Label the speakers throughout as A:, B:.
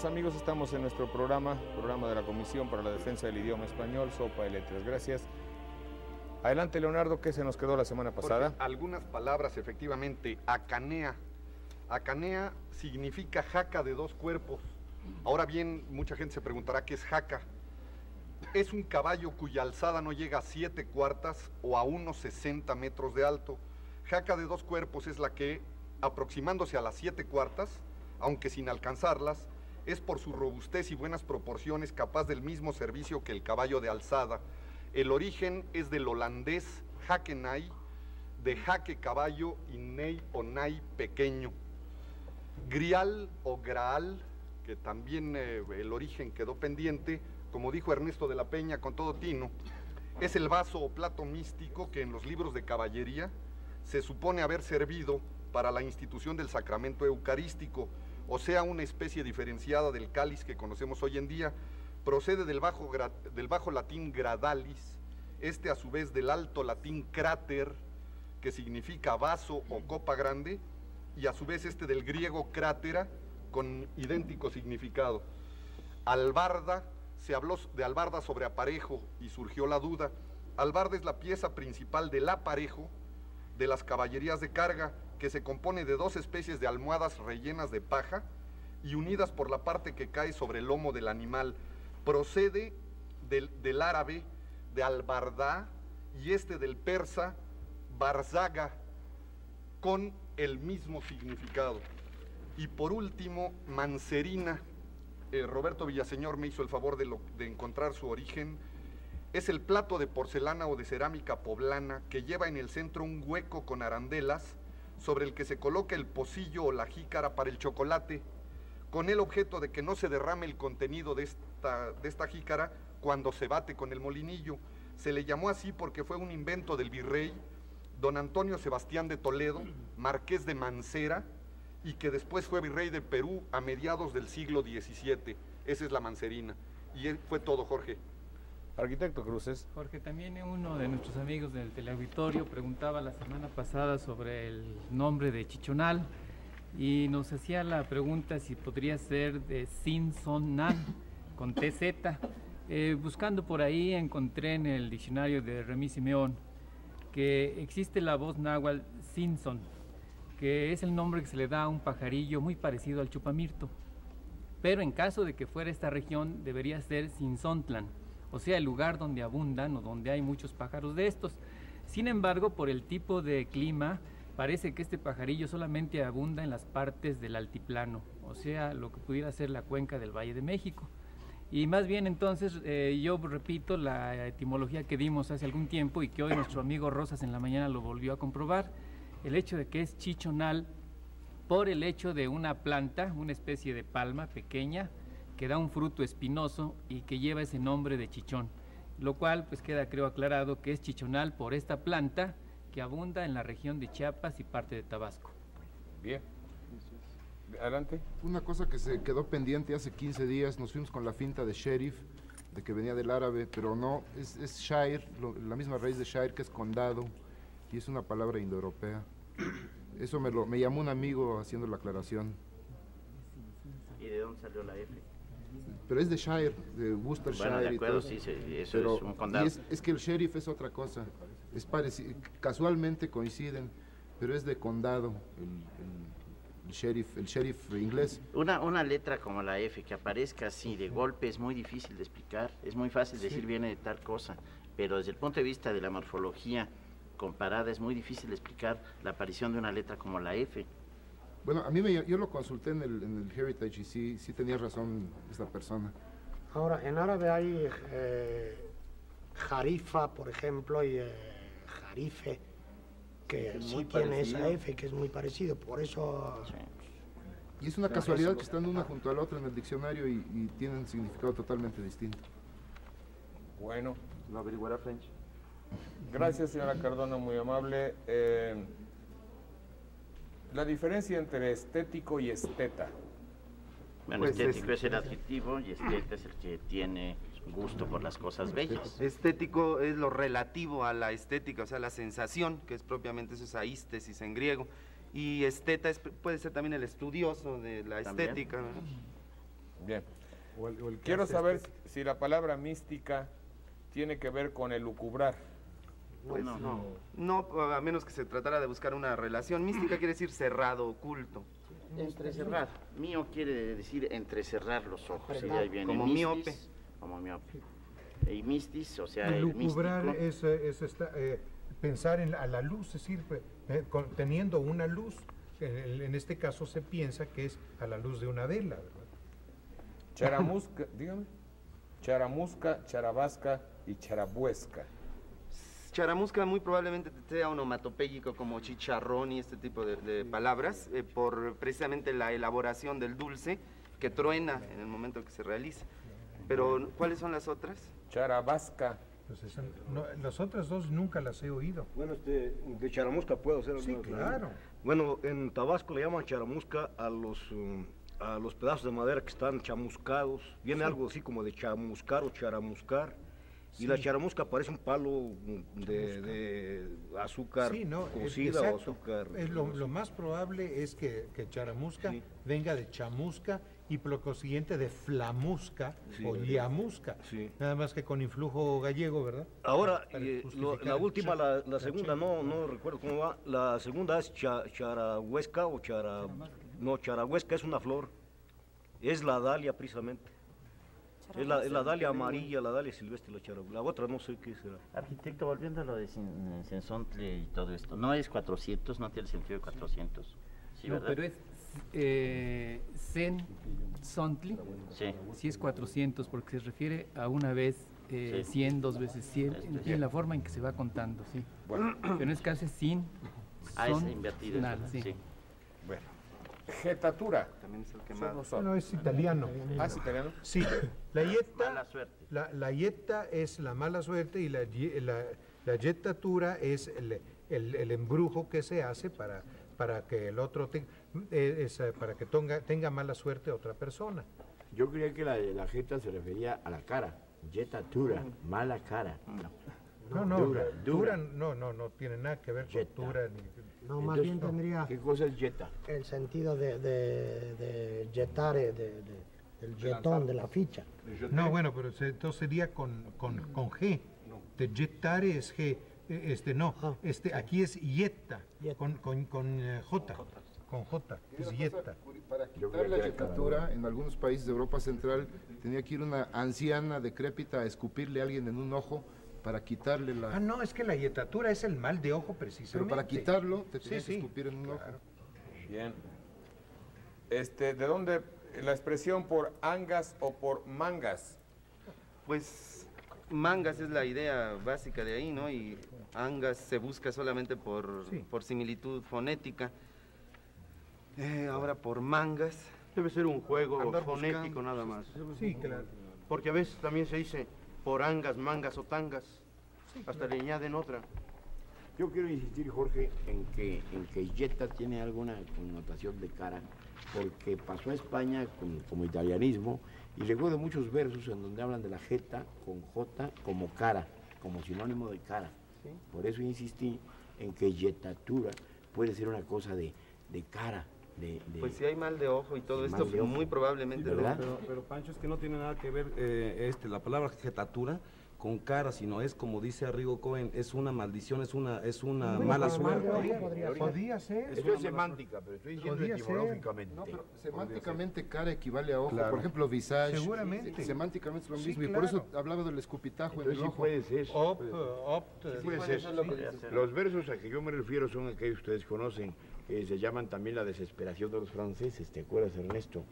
A: Amigos, estamos en nuestro programa de la Comisión para la Defensa del Idioma Español, Sopa y Letras. Gracias. Adelante, Leonardo, ¿qué se nos quedó la semana pasada?
B: Porque algunas palabras, efectivamente. Acanea. Acanea significa jaca de dos cuerpos. Ahora bien, mucha gente se preguntará qué es jaca. Es un caballo cuya alzada no llega a 7 cuartas o a unos 60 metros de alto. Jaca de dos cuerpos es la que, aproximándose a las 7 cuartas, aunque sin alcanzarlas, es por su robustez y buenas proporciones capaz del mismo servicio que el caballo de alzada. El origen es del holandés hakenai, de jaque caballo y nei o nai pequeño. Grial o graal, que también el origen quedó pendiente, como dijo Ernesto de la Peña con todo tino, es el vaso o plato místico que en los libros de caballería se supone haber servido para la institución del sacramento eucarístico, o sea, una especie diferenciada del cáliz que conocemos hoy en día. Procede del bajo latín gradalis, este a su vez del alto latín cráter, que significa vaso o copa grande, y a su vez este del griego crátera, con idéntico significado. Albarda, se habló de albarda sobre aparejo y surgió la duda. Albarda es la pieza principal del aparejo de las caballerías de carga, que se compone de 2 especies de almohadas rellenas de paja y unidas por la parte que cae sobre el lomo del animal. Procede del árabe de albardá y este del persa barzaga, con el mismo significado. Y por último, mancerina. Roberto Villaseñor me hizo el favor de encontrar su origen. Es el plato de porcelana o de cerámica poblana que lleva en el centro un hueco con arandelas sobre el que se coloca el pocillo o la jícara para el chocolate, con el objeto de que no se derrame el contenido de esta jícara cuando se bate con el molinillo. Se le llamó así porque fue un invento del virrey don Antonio Sebastián de Toledo, marqués de Mancera, y que después fue virrey de Perú a mediados del siglo XVII. Esa es la mancerina. Y fue todo, Jorge.
A: Arquitecto Cruces.
C: Jorge, también uno de nuestros amigos del teleauditorio preguntaba la semana pasada sobre el nombre de Chichonal y nos hacía la pregunta si podría ser de Sinsonan, con TZ. Buscando por ahí encontré en el diccionario de Remí Simeón que existe la voz náhuatl Sinson, que es el nombre que se le da a un pajarillo muy parecido al chupamirto. Pero en caso de que fuera esta región, debería ser Sinsontlan, o sea, el lugar donde abundan o donde hay muchos pájaros de estos. Sin embargo, por el tipo de clima, parece que este pajarillo solamente abunda en las partes del altiplano, o sea, lo que pudiera ser la cuenca del Valle de México. Y más bien entonces, yo repito la etimología que dimos hace algún tiempo y que hoy nuestro amigo Rosas en la mañana lo volvió a comprobar, el hecho de que es chichonal por el hecho de una planta, una especie de palma pequeña, que da un fruto espinoso y que lleva ese nombre de chichón, lo cual pues queda creo aclarado que es chichonal por esta planta que abunda en la región de Chiapas y parte de Tabasco.
A: Bien. Adelante.
D: Una cosa que se quedó pendiente hace 15 días, nos fuimos con la finta de sheriff, de que venía del árabe, pero no, es shire, la misma raíz de shire, que es condado, y es una palabra indoeuropea. Eso me llamó un amigo haciendo la aclaración.
E: ¿Y de dónde salió la F?
D: Pero es de shire, de Worcestershire.
E: Bueno, de acuerdo,
D: y todo.
E: sí, eso pero, es un condado.
D: Es que el sheriff es otra cosa, es parecido, casualmente coinciden, pero es de condado, el sheriff inglés.
E: Una letra como la F que aparezca así de golpe es muy difícil de explicar, es muy fácil decir viene de tal cosa, pero desde el punto de vista de la morfología comparada es muy difícil de explicar la aparición de una letra como la F.
D: Bueno, a mí yo lo consulté en el Heritage y sí tenía razón esta persona.
F: Ahora, en árabe hay jarifa, por ejemplo, y jarife, que sí tiene esa F, que es muy parecido, por eso...
E: Sí.
D: Y es una casualidad que están una junto a la otra en el diccionario y tienen significado totalmente distinto.
A: Bueno.
G: ¿Lo averiguará French?
A: Gracias, señora Cardona, muy amable. La diferencia entre estético y esteta.
E: Bueno, pues estético es el adjetivo y esteta es el que tiene gusto por las cosas bellas.
G: Estético es lo relativo a la estética, o sea, la sensación, que es propiamente eso, es aístesis en griego. Y esteta puede ser también el estudioso de la estética, ¿no?
A: Bien. Quiero saber si la palabra mística tiene que ver con el lucubrar.
G: Pues no, a menos que se tratara de buscar una relación. Mística quiere decir cerrado, oculto.
E: Entrecerrar. Mío quiere decir entrecerrar los ojos. Y de ahí viene
G: como
E: mistis,
G: miope.
E: Como miope. Y mistis, o sea,
H: el
E: el
H: lucubrar
E: místico.
H: es pensar a la luz, es decir, teniendo una luz, en este caso se piensa que es a la luz de una vela, ¿verdad?
A: Charamusca, dígame. Charamusca, charabasca y charabuesca.
G: Charamusca muy probablemente sea onomatopéyico como chicharrón y este tipo de palabras, por precisamente la elaboración del dulce que truena en el momento que se realiza. Pero, ¿cuáles son las otras?
A: Charabasca.
H: Pues las otras dos nunca las he oído.
I: Bueno, de charamusca puedo hacer.
H: Sí, claro.
I: Bueno, en Tabasco le llaman charamusca a los pedazos de madera que están chamuscados. Viene algo así como de chamuscar o charamuscar. Y la charamusca parece un palo de azúcar cocida o azúcar.
H: Lo más probable es que charamusca venga de chamusca y por lo consiguiente de flamusca o liamusca. Nada más que con influjo gallego, ¿verdad?
I: Ahora, la última, la segunda, no recuerdo cómo va. La segunda es charahuesca o charahuesca es una flor. Es la dalia precisamente. Es la dalia amarilla, la dalia silvestre, la otra no sé qué será.
E: Arquitecto, volviendo a lo de Sensontle y todo esto, no es 400, no tiene el sentido de 400. Sí,
C: no,
E: ¿verdad?
C: pero es Zen Sontli, sí es 400, porque se refiere a una vez 100, 2 veces 100, en la forma en que se va contando, sí. Bueno. Pero en este caso es sin,
E: es invertido.
C: Sí.
A: Bueno. Jetatura.
G: También es el que más.
H: No, es italiano.
A: ¿Ah, es italiano?
H: Sí. La yeta,
E: Mala suerte.
H: la yeta es la mala suerte y la yetatura es el embrujo que se hace para que el otro para que tenga mala suerte otra persona.
J: Yo creía que la jeta se refería a la cara. Yetatura, mala cara.
H: Dura no tiene nada que ver con dura.
F: No, más bien tendría
J: ¿Qué cosa es yeta?
F: el sentido de yetar, del jetón, de la ficha.
H: No, bueno, pero entonces sería con G. De yettare es G. Aquí es yetta, con J. Con J, es yetta.
D: Para quitar la yetatura, en algunos países de Europa Central, tenía que ir una anciana decrépita a escupirle a alguien en un ojo para quitarle la...
H: No, es que la yetatura es el mal de ojo precisamente.
D: Pero para quitarlo, te tenías que escupir en un ojo.
A: Bien. ¿De dónde la expresión por angas o por mangas?
G: Pues mangas es la idea básica de ahí, ¿no? Y angas se busca solamente por similitud fonética. Ahora por mangas.
I: Debe ser un juego
G: Andar
I: fonético
G: buscando.
I: nada más.
H: Sí, claro.
I: Porque a veces también se dice por angas, mangas o tangas. Hasta le añaden otra.
J: Yo quiero insistir, Jorge, en que yeta tiene alguna connotación de cara, porque pasó a España como italianismo, y recuerdo muchos versos en donde hablan de la jeta con J como cara, como sinónimo de cara. ¿Sí? Por eso insistí en que yetatura puede ser una cosa de cara.
G: Pues si hay mal de ojo y todo esto, muy probablemente.
K: Sí, pero Pancho, es que no tiene nada que ver la palabra jetatura con cara, sino es como dice Arrigo Cohen, es una maldición, es una mala suerte.
H: Podría ser.
J: Esto es semántica, pero estoy diciendo etimológicamente.
D: No, pero semánticamente cara equivale a ojo. Claro. Por ejemplo, visage.
H: Seguramente.
D: Semánticamente es lo mismo. Y por eso hablaba del escupitajo en el ojo.
J: Puede ser.
D: Puede ser.
J: Los versos a que yo me refiero son aquellos que ustedes conocen, que se llaman también la desesperación de los franceses. ¿Te acuerdas, Ernesto?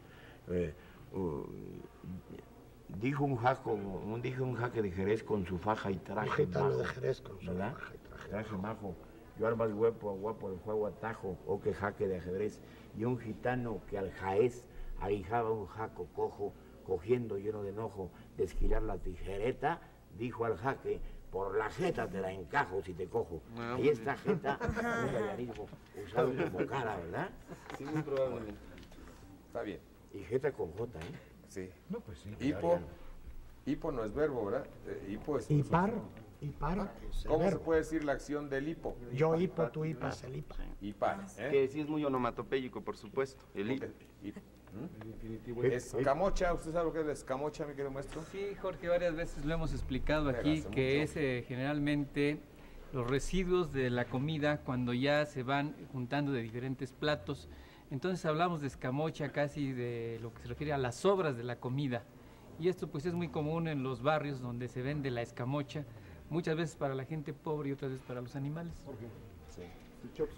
J: Dijo un jaque de Jerez con su faja y traje majo,
F: de Jerez con su
J: ¿verdad?
F: faja y
J: Traje majo. Yo al más guapo del juego atajo, o que jaque de ajedrez. Y un gitano que al jaez aguijaba un jaco cojo, cogiendo lleno de enojo, de esquilar la tijereta, dijo al jaque, por la jeta te la encajo si te cojo. Ahí está jeta, un italianismo usado como cara, ¿verdad?
G: Sí, muy probablemente.
A: Está bien.
J: Y jeta con J, ¿eh?
A: Sí.
H: No, pues sí.
A: Hipo no es verbo, ¿verdad? Hipo es...
F: Hipar.
A: ¿Cómo se puede decir la acción del hipo?
F: Yo hipo, tú hipas, el hipa.
A: Hipar.
G: Que sí es muy onomatopéyico, por supuesto. El hipo.
A: Escamocha, ¿usted sabe lo que es la escamocha, mi querido maestro?
C: Sí, Jorge, varias veces lo hemos explicado aquí, que es generalmente los residuos de la comida cuando ya se van juntando de diferentes platos. Entonces hablamos de escamocha casi de lo que se refiere a las sobras de la comida. Y esto pues es muy común en los barrios donde se vende la escamocha, muchas veces para la gente pobre y otras veces para los animales.
A: Sí.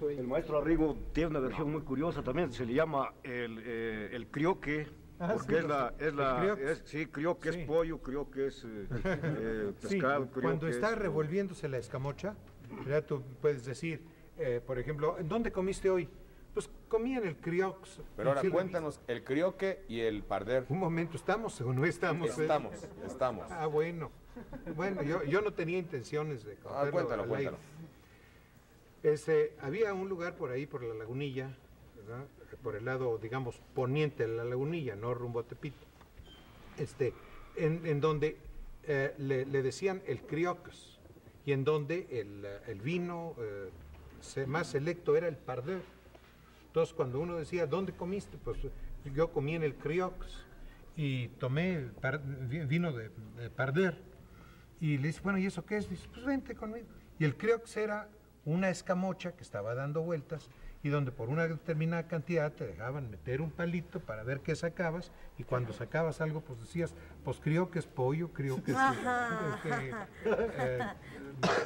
I: El maestro Arrigo tiene una versión muy curiosa también, se le llama el crioque, porque crioque es pollo, crioque es pescado.
H: Sí, cuando está revolviéndose la escamocha, ¿verdad? Tú puedes decir, por ejemplo, ¿dónde comiste hoy? Pues comí en el criox.
A: Pero ahora cuéntanos, el crioque y el parder.
H: Un momento, ¿estamos o no estamos?
A: Estamos.
H: Ah, bueno. Bueno, yo no tenía intenciones de
A: cuéntalo.
H: Había un lugar por ahí, por la Lagunilla, ¿verdad? Por el lado, digamos, poniente de la Lagunilla, no rumbo a Tepito, en donde le decían el criox, y en donde el vino más selecto era el parder. Entonces, cuando uno decía, ¿dónde comiste? Pues yo comí en el criox y tomé vino de parder. Y le dice, bueno, ¿y eso qué es? Dice, pues vente conmigo. Y el criox era una escamocha que estaba dando vueltas y donde por una determinada cantidad te dejaban meter un palito para ver qué sacabas, y cuando sacabas algo, pues decías, pues creo que es pollo, creo que es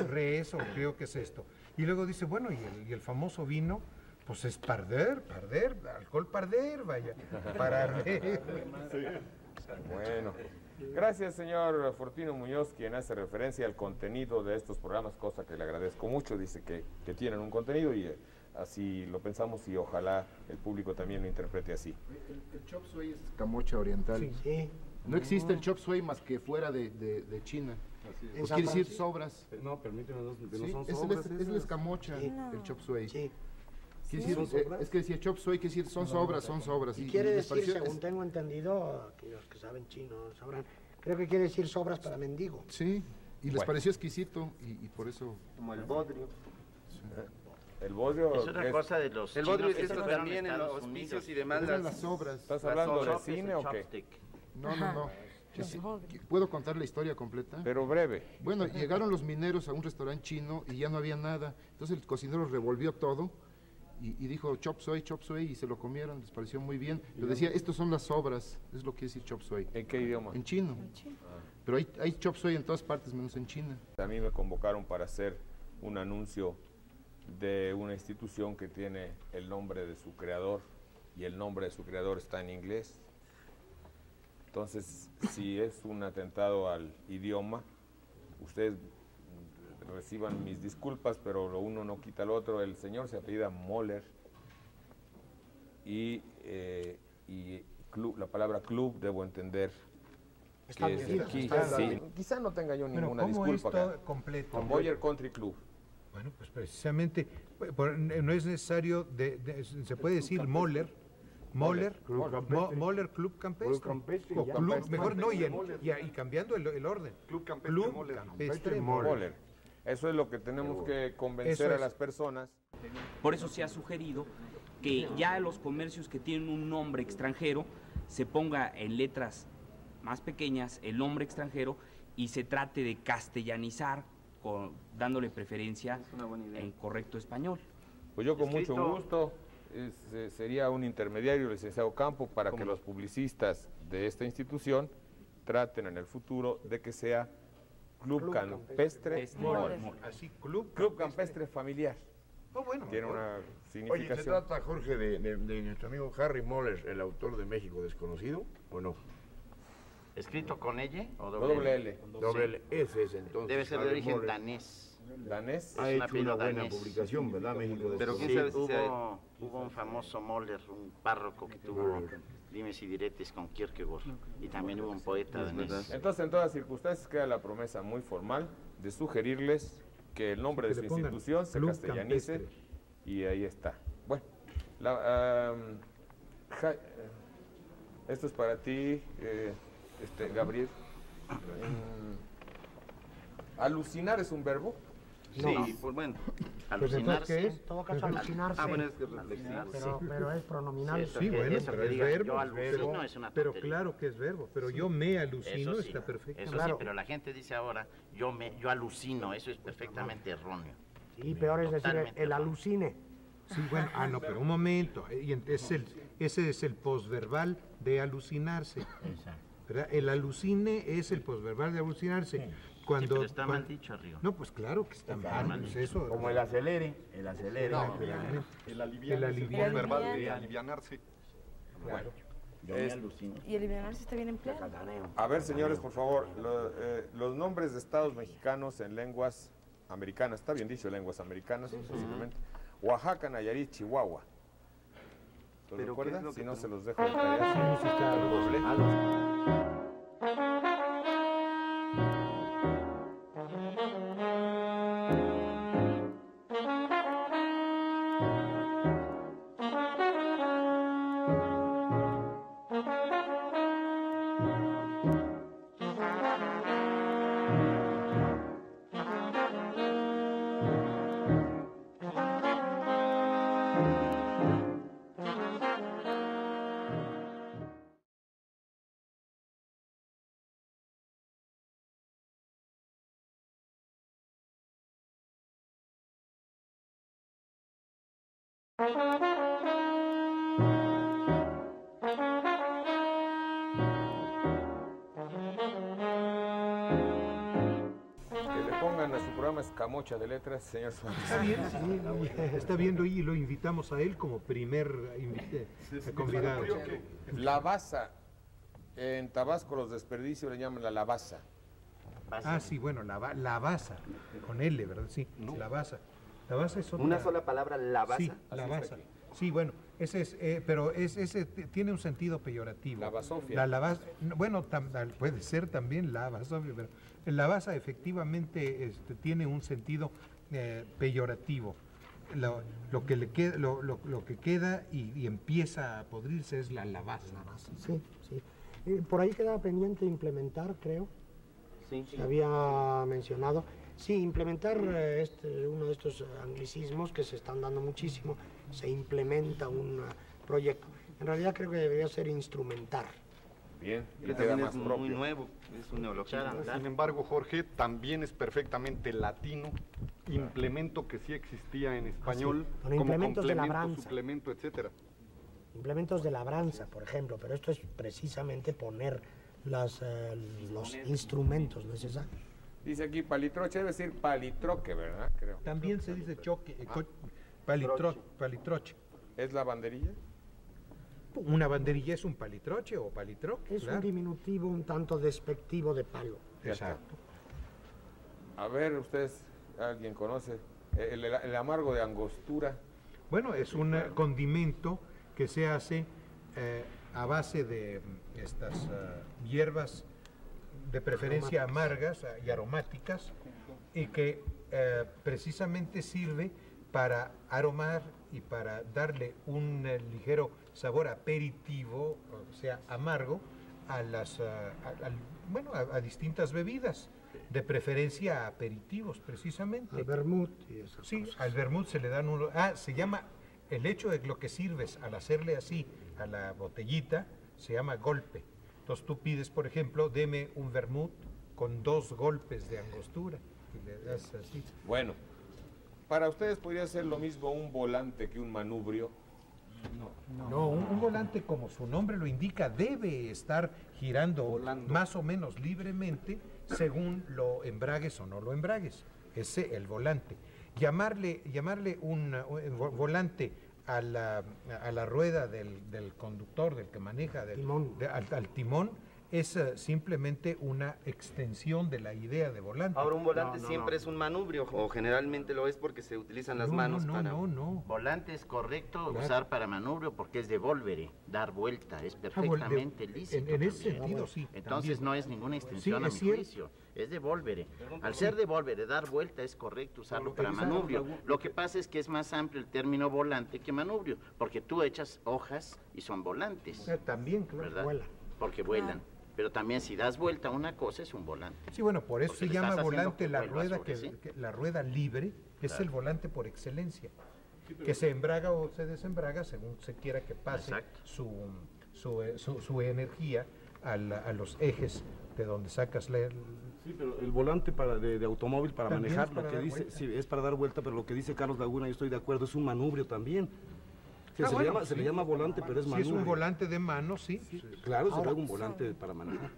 H: res, o creo que es esto. Y luego dice, bueno, y el famoso vino, Pues es parder, alcohol parder, vaya, para arder.
A: Bueno, gracias señor Fortino Muñoz, quien hace referencia al contenido de estos programas, cosa que le agradezco mucho. Dice que tienen un contenido y así lo pensamos y ojalá el público también lo interprete así.
D: El chop suey es camocha oriental.
F: Sí, sí.
D: No existe el chop suey más que fuera de China. Pues quiere decir sobras.
K: No, permíteme, no
D: Sí,
K: son
D: es
K: sobras.
D: el escamocha, el chop suey.
F: Sí.
D: Quiere decir, es que decía chop suey, quiere decir son sobras.
F: Y quiere
D: les
F: decir,
D: pareció-
F: según tengo entendido, que los que saben chino sabrán, creo que quiere decir sobras para mendigo.
D: Sí, y les
A: Bueno.
D: pareció exquisito y por eso...
G: Como el bodrio.
A: El bodrio
E: Es otra cosa de los
G: El
E: chinos
G: bodrio
E: que
G: es
E: se
G: esto
E: fueron a
G: también en
E: Estados
G: los
E: Unidos.
G: hospicios y demás.
D: Eran las sobras.
A: ¿Estás
E: Las
A: hablando de
E: sobras,
A: cine
E: el
A: o qué?
E: chopstick.
D: No. ¿Puedo contar la historia completa?
A: Pero breve.
D: Bueno, llegaron los mineros a un restaurante chino y ya no había nada. Entonces el cocinero revolvió todo y dijo chop suey, y se lo comieron, les pareció muy bien. Pero decía, estos son las sobras, es lo que quiere decir chop suey.
A: ¿En qué idioma?
D: En chino. Pero hay chop suey en todas partes menos en China.
A: A mí me convocaron para hacer un anuncio de una institución que tiene el nombre de su creador y el nombre de su creador está en inglés. Entonces, si es un atentado al idioma, ustedes reciban mis disculpas, pero lo uno no quita lo otro. El señor se apellida Moller y la palabra club debo entender
F: Está
A: que es
F: bien,
A: aquí.
F: está
A: Sí,
F: bien.
A: quizá no tenga yo
H: Pero
A: ninguna
H: ¿cómo es
A: disculpa
H: todo
A: acá.
H: completo?
A: Boyer Country Club.
H: Bueno, pues precisamente, no es necesario, se puede decir Moller Club Campestre. O club, mejor no, y cambiando el orden.
B: Club Campestre Moller.
H: Campestre
A: Moller. Eso es lo que tenemos que convencer
H: Eso
A: a
H: es.
A: las personas.
L: Por eso se ha sugerido que ya los comercios que tienen un nombre extranjero se ponga en letras más pequeñas el nombre extranjero y se trate de castellanizar, dándole preferencia en correcto español.
A: Pues yo con mucho
E: Escrito-
A: gusto sería un intermediario, licenciado Campo, para que los publicistas de esta institución traten en el futuro de que sea Club Campestre Moller.
H: Así, Club
A: Campestre Familiar.
H: Oh, bueno.
A: Tiene una
J: Oye, ¿se
A: significación.
J: trata, Jorge, de nuestro amigo Harry Moller, el autor de México Desconocido, o no?
E: ¿Escrito con L o
A: Doble L.
J: Doble L. Ese es entonces.
E: Debe ser de
J: Harry
E: origen
J: Moller.
E: danés.
A: ¿Danés?
J: Ha
E: Es un
J: hecho
E: apellido
J: una buena
E: danés.
J: publicación, ¿verdad? México
G: Pero
E: Sí,
G: quién
J: Desconocido.
G: sabe si hay-
E: hubo un famoso Moller, un párroco que tuvo dimes y diretes con Kierkegaard. Y también hubo un poeta danés.
A: Entonces, en todas circunstancias, queda la promesa muy formal de sugerirles que el nombre
H: Que
A: de
H: le
A: su
H: pongan
A: institución se
H: Club
A: castellanice
H: Campestre.
A: y ahí está. Bueno, esto es para ti, Gabriel. ¿Alucinar es un verbo?
G: Sí, pues bueno.
E: Alucinarse.
F: En todo caso, alucinarse.
G: Bueno, es que reflexionarse.
F: Pero es pronominal.
E: Sí,
H: Sí, bueno,
E: eso
H: pero
E: que
H: es
E: diga,
H: verbo.
E: yo alucino es una
H: Pero
E: tontería.
H: claro que es verbo, pero yo me alucino,
E: Eso sí,
H: está perfecto.
E: eso
F: Claro.
E: sí, pero la gente dice ahora, yo alucino, eso es perfectamente erróneo.
F: Sí, peor es decir
E: Totalmente
F: el
E: erróneo.
F: alucine.
H: Sí, bueno, no, pero un momento. Ese es el posverbal de alucinarse. ¿Verdad? El alucine es el posverbal de alucinarse. Cuando,
E: pero está mal
H: cuan-
E: dicho, Río.
H: No, pues claro que está mal. Pues eso,
J: Como el acelere. El acelere.
B: El aliviar,
H: El aliviar.
B: el verbal de alivianarse.
A: Bueno.
E: Yo me alucino.
M: Y alivianarse está bien empleado.
A: A ver, señores, por favor, los nombres de estados mexicanos en lenguas americanas, está bien dicho, lenguas americanas, posiblemente. Oaxaca, Nayarit, Chihuahua. ¿Lo
G: Pero ¿qué es
A: recuerdan?
G: lo
A: Si
G: que
A: no,
G: tenemos?
A: se los dejo de tarea.
H: Sí, está-
A: Doble. Que le pongan vengan a su programa Escamocha de Letras, señor Suárez.
H: Está bien, sí, está bien, y lo invitamos a él como primer convidado.
A: La Baza, en Tabasco los desperdicios le llaman la Lavaza.
H: Ah, sí, bueno, la Baza, con L, ¿verdad? Sí, no. La Baza. La Baza es otra...
G: ¿Una sola palabra, la Baza?
H: Sí, la Baza. Sí, bueno, ese es, pero ese tiene un sentido peyorativo.
A: La basofia.
H: La Baza, bueno, puede ser también la basofia, pero la Baza efectivamente tiene un sentido peyorativo. Lo que queda y empieza a podrirse es la Baza.
F: Sí, sí. Por ahí quedaba pendiente implementar, creo.
G: Sí.
F: Se había mencionado. Sí, implementar uno de estos anglicismos que se están dando muchísimo. Se implementa un proyecto. En realidad creo que debería ser instrumentar.
A: Bien,
G: que también es muy nuevo, es un neologismo.
B: Sin embargo, Jorge, también es perfectamente latino, implemento que sí existía en español,
F: como
B: complemento,
F: de labranza.
B: suplemento, etcétera.
F: Implementos de labranza, por ejemplo, pero esto es precisamente poner los instrumentos necesarios.
A: Dice aquí palitroche, debe decir palitroque, ¿verdad? Creo.
H: También se dice palitroche.
A: ¿Es la banderilla?
H: Una banderilla es un palitroche o palitroque.
F: Es un diminutivo un tanto despectivo de palo.
H: Exacto.
A: A ver, ustedes, ¿alguien conoce el amargo de angostura?
H: Bueno, es un condimento que se hace a base de estas hierbas de preferencia amargas y aromáticas y que precisamente sirve para aromar y para darle un ligero sabor aperitivo, o sea, amargo, a distintas bebidas, de preferencia a aperitivos, precisamente.
F: Al vermut y eso.
H: Sí, al vermut se le dan se llama, el hecho de lo que sirves al hacerle así a la botellita, se llama golpe. Entonces tú pides, por ejemplo, deme un vermut con 2 golpes de angostura, y le das así.
A: Bueno, para ustedes podría ser lo mismo un volante que un manubrio.
H: No, un volante, como su nombre lo indica, debe estar girando más o menos libremente según lo embragues o no lo embragues. Ese el volante. Llamarle un volante a la rueda del conductor, del que maneja al timón, es simplemente una extensión de la idea de volante.
G: Ahora, un volante siempre es un manubrio, o generalmente lo es porque se utilizan las manos para...
E: No. Volante es correcto usar para manubrio porque es de volvere, dar vuelta, es perfectamente lícito.
H: En ese sentido, sí.
E: Entonces
H: también.
E: No es ninguna extensión a mi juicio, es de volvere. Al ser de volvere, dar vuelta, es correcto usarlo para manubrio. Lo que pasa es que es más amplio el término volante que manubrio, porque tú echas hojas y son volantes.
H: También, claro,
E: ¿verdad?
F: Vuela.
E: Porque vuelan. Pero también si das vuelta a una cosa es un volante.
H: Sí, bueno, por eso se llama volante la rueda
E: ¿sí?
H: La rueda libre, es el volante por excelencia, que se embraga o se desembraga según se quiera que pase su energía a los ejes de donde sacas
K: Sí, pero el volante de automóvil para
H: también
K: manejar,
H: es para
K: lo que
H: dar
K: dice,
H: vuelta.
K: sí, es para dar vuelta, pero lo que dice Carlos Laguna, yo estoy de acuerdo, es un manubrio también. Sí, se le llama volante, pero es manubrio.
H: Si es un volante de mano, sí.
K: Claro, se juega un volante para manejar.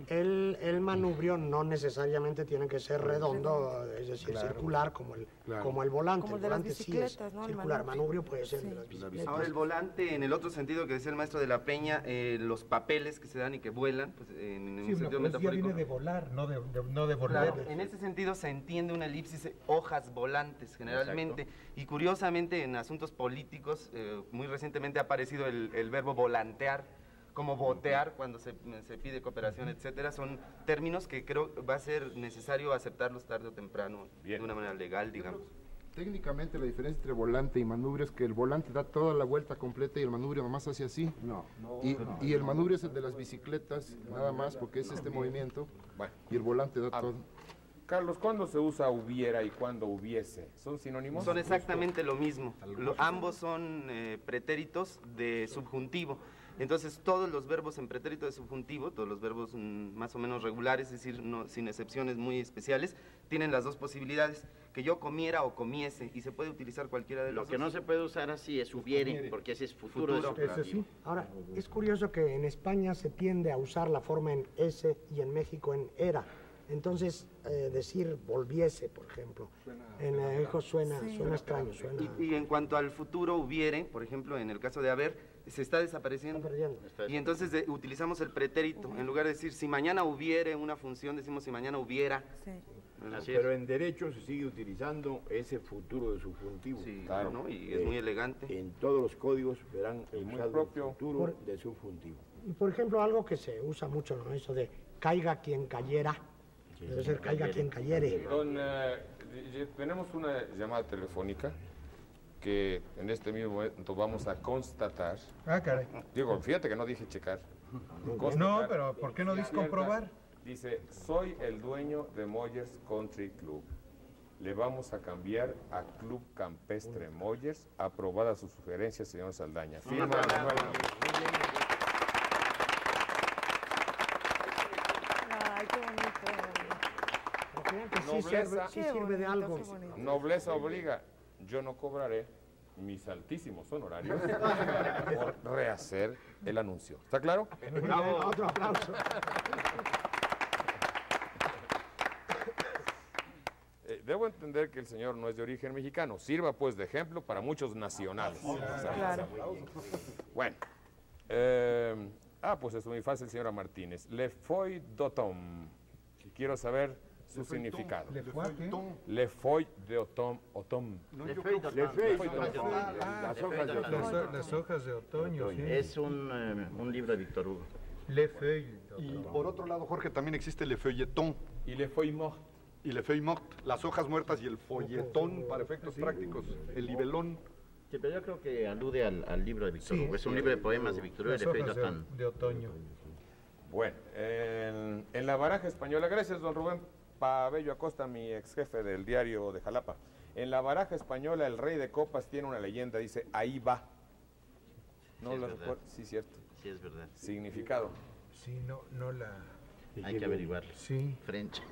F: El manubrio no necesariamente tiene que ser redondo, es decir, circular como el volante.
M: Como el
F: el
M: de las
F: volante sí es
M: bicicletas, ¿no? El
F: circular, manubrio puede ser de las
G: Sí.
F: bicicletas.
G: Ahora, el volante, en el otro sentido que decía el maestro de la Peña, los papeles que se dan y que vuelan, pues en un sentido
H: ya
G: metafórico.
H: viene de volar, no de volver.
G: Claro, en ese sentido se entiende una elipsis, hojas volantes generalmente.
E: Exacto.
G: Y curiosamente en asuntos políticos, muy recientemente ha aparecido el verbo volantear, como botear cuando se pide cooperación, etcétera. Son términos que creo va a ser necesario aceptarlos tarde o temprano, de una manera legal, digamos.
D: Técnicamente la diferencia entre volante y manubrio es que el volante da toda la vuelta completa y el manubrio nomás hace así. Y el manubrio es el de las bicicletas, nada más, porque es este movimiento. Y el volante da todo.
A: Carlos, ¿cuándo se usa hubiera y cuándo hubiese? ¿Son sinónimos?
G: Son exactamente lo mismo. Ambos son pretéritos de subjuntivo. Entonces, todos los verbos en pretérito de subjuntivo, todos los verbos más o menos regulares, es decir, sin excepciones muy especiales, tienen las dos posibilidades, que yo comiera o comiese, y se puede utilizar cualquiera de los dos.
E: Lo que no se puede usar así es hubiere, porque ese es futuro.
F: Ahora, es curioso que en España se tiende a usar la forma en ese y en México en era. Entonces, decir volviese, por ejemplo, en hijo suena extraño.
G: Y en cuanto al futuro hubiere, por ejemplo, en el caso de haber, se está desapareciendo. Y entonces utilizamos el pretérito. En lugar de decir si mañana hubiere una función, decimos si mañana hubiera.
J: Pero en derecho se sigue utilizando ese futuro de subjuntivo.
G: Sí, claro, ¿no? Y es muy elegante.
J: En todos los códigos verán el futuro de subjuntivo.
F: Y por ejemplo, algo que se usa mucho, ¿no? Eso de caiga quien cayera. Debe ser caiga quien cayere.
A: Tenemos una llamada telefónica que en este mismo momento vamos a constatar.
H: Ah, caray.
A: Digo, fíjate que no dije checar.
H: No, pero ¿por qué no dices comprobar?
A: Dice, soy el dueño de Moyers Country Club. Le vamos a cambiar a Club Campestre Moyers. Aprobada su sugerencia, señor Saldaña. Firma Manuel.
M: Ay, qué bonito.
A: Nobleza,
F: sí sirve de algo.
A: Nobleza obliga. Yo no cobraré mis altísimos honorarios por rehacer el anuncio. ¿Está claro?
F: Otro aplauso.
A: Debo entender que el señor no es de origen mexicano. Sirva pues de ejemplo para muchos nacionales.
M: Claro.
A: Bueno. Pues es muy fácil, señora Martínez. Le foi d'automne. Quiero saber su significado. Le foi d'automne.
H: Las hojas de otoño. Sí.
E: Es un libro de Víctor Hugo.
H: Le feuille.
B: Y por otro lado, Jorge, también existe le feuilleton.
A: Y le feuille mort.
B: Y le feuille mort, las hojas muertas, y el folletón para efectos prácticos, el libelón.
E: Sí, pero yo creo que alude al libro de Víctor Hugo. Es un libro de poemas de Víctor Hugo.
H: Las hojas de otoño.
A: Bueno, en la baraja española, gracias don Rubén Pabello Acosta, mi ex jefe del diario de Jalapa. En la baraja española, el rey de copas tiene una leyenda, dice, ahí va. ¿No
E: Sí,
A: lo
E: es verdad.
A: recuerdo? Sí, cierto.
E: Sí, es verdad.
A: Significado.
H: Sí, no la...
E: Hay que averiguarlo.
H: Sí.
E: French.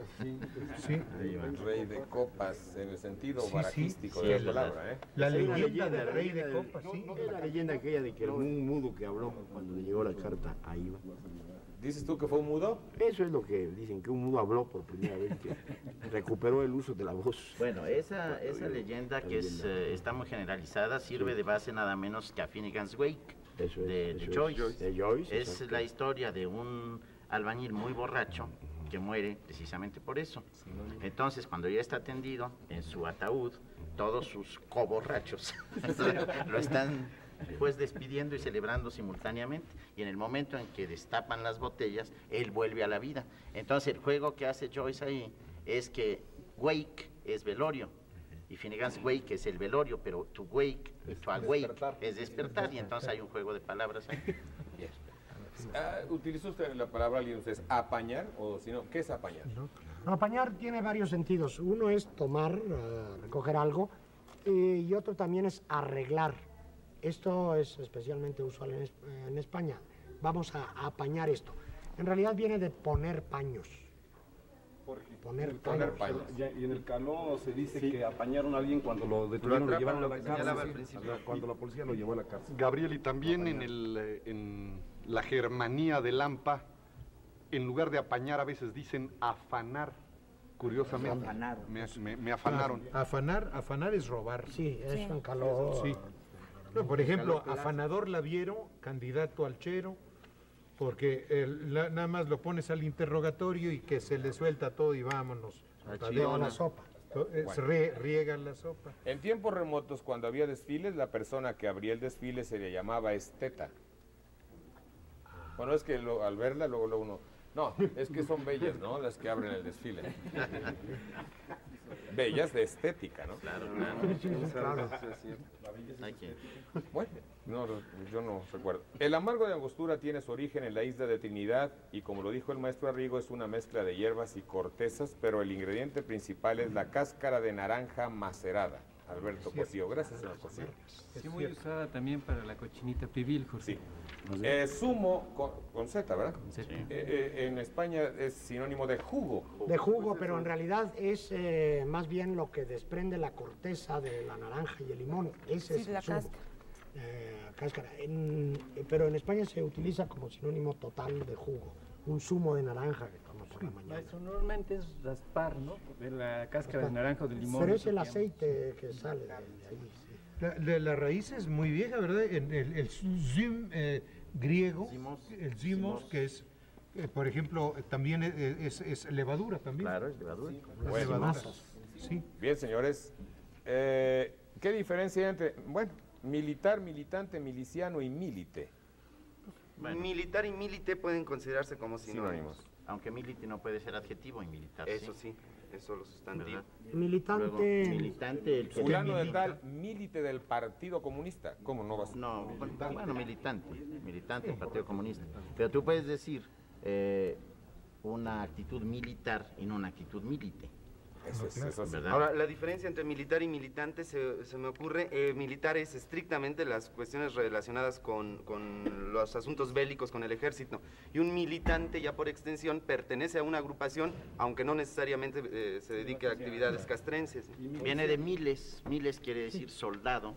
H: Sí.
A: El rey de copas, en el sentido barajístico
E: sí,
A: de
E: es
A: la
E: verdad.
A: palabra, ¿eh?
H: La leyenda del rey de copas, sí.
J: No la leyenda aquella de que un mudo que habló cuando le llegó la carta, ahí va.
A: ¿Dices tú que fue un mudo?
J: Eso es lo que dicen, que un mudo habló por primera vez, que recuperó el uso de la voz.
E: Bueno, esa leyenda que está muy generalizada sirve de base nada menos que a Finnegan's Wake de Joyce.
J: De Joyce,
E: Es la historia de un albañil muy borracho que muere precisamente por eso. Entonces, cuando ya está tendido en su ataúd, todos sus coborrachos lo están pues despidiendo y celebrando simultáneamente, y en el momento en que destapan las botellas, él vuelve a la vida. Entonces el juego que hace Joyce ahí es que wake es velorio, y Finnegan's Wake es el velorio, pero to wake y to awake es despertar, y entonces hay un juego de palabras ahí.
A: ¿Utilizó usted la palabra, alguien de ustedes, apañar, o si no, qué es apañar?
F: No, apañar tiene varios sentidos. Uno es tomar, recoger algo, y otro también es arreglar. Esto es especialmente usual en España. Vamos a apañar esto. En realidad viene de poner paños. Poner paños.
K: Y en el caló se dice que apañaron a alguien cuando lo detuvieron, lo llevaron a la cárcel. Cuando la policía lo llevó a la cárcel.
B: Gabriel, y también en la Germanía de Lampa, en lugar de apañar a veces dicen afanar. Curiosamente. Me afanaron.
H: Afanar es robar.
F: Sí, es un calor.
H: Sí. No, por ejemplo, afanador Laviero, candidato al Chero, porque nada más lo pones al interrogatorio y que se le suelta todo y vámonos.
F: A la sopa.
H: Riegan la sopa.
A: En tiempos remotos, cuando había desfiles, la persona que abría el desfile se le llamaba esteta. Bueno, es que al verla, luego uno... No, es que son bellas, ¿no? Las que abren el desfile. Bellas de estética, ¿no?
E: Claro.
A: Bueno, yo no recuerdo. El amargo de Angostura tiene su origen en la isla de Trinidad y, como lo dijo el maestro Arrigo, es una mezcla de hierbas y cortezas, pero el ingrediente principal es la cáscara de naranja macerada. Alberto Cosío. Gracias, señor Cosío.
C: Sí, muy usada también para la cochinita pibil, Jorge.
A: Sí. Zumo con Z, ¿verdad?
C: Con Z.
A: En España es sinónimo de jugo.
F: De jugo, pero en realidad es más bien lo que desprende la corteza de la naranja y el limón. Ese es el zumo. Cáscara. Pero en España se utiliza como sinónimo total de jugo. Un zumo de naranja, como por por la mañana.
C: Maestro, normalmente es raspar, ¿no? De la cáscara de naranja o de limón.
F: Pero es el aceite que sale de ahí. Sí.
H: La raíz es muy vieja, ¿verdad? El zym griego, el zymos, que es, por ejemplo, también es levadura también.
E: Claro, es levadura.
H: Es levadura. Sí.
A: Bien, señores. ¿Qué diferencia hay entre, bueno, militar, militante, miliciano y milite?
E: Bueno.
G: Militar y milite pueden considerarse como sinónimos.
E: Aunque milite no puede ser adjetivo y militar.
G: Eso sí, eso lo sustantivo.
F: Militante.
E: Luego, militante, el que
A: Fulano de
E: milita.
A: tal, milite del Partido Comunista. ¿Cómo no vas a...?
E: No, bueno, militante del Partido Comunista. Pero tú puedes decir una actitud militar y no una actitud milite.
A: Eso es
E: ¿verdad?
G: Ahora, la diferencia entre militar y militante se me ocurre, militar es estrictamente las cuestiones relacionadas con los asuntos bélicos, con el ejército, y un militante ya por extensión pertenece a una agrupación, aunque no necesariamente se dedique a actividades castrenses.
E: Viene de miles quiere decir soldado,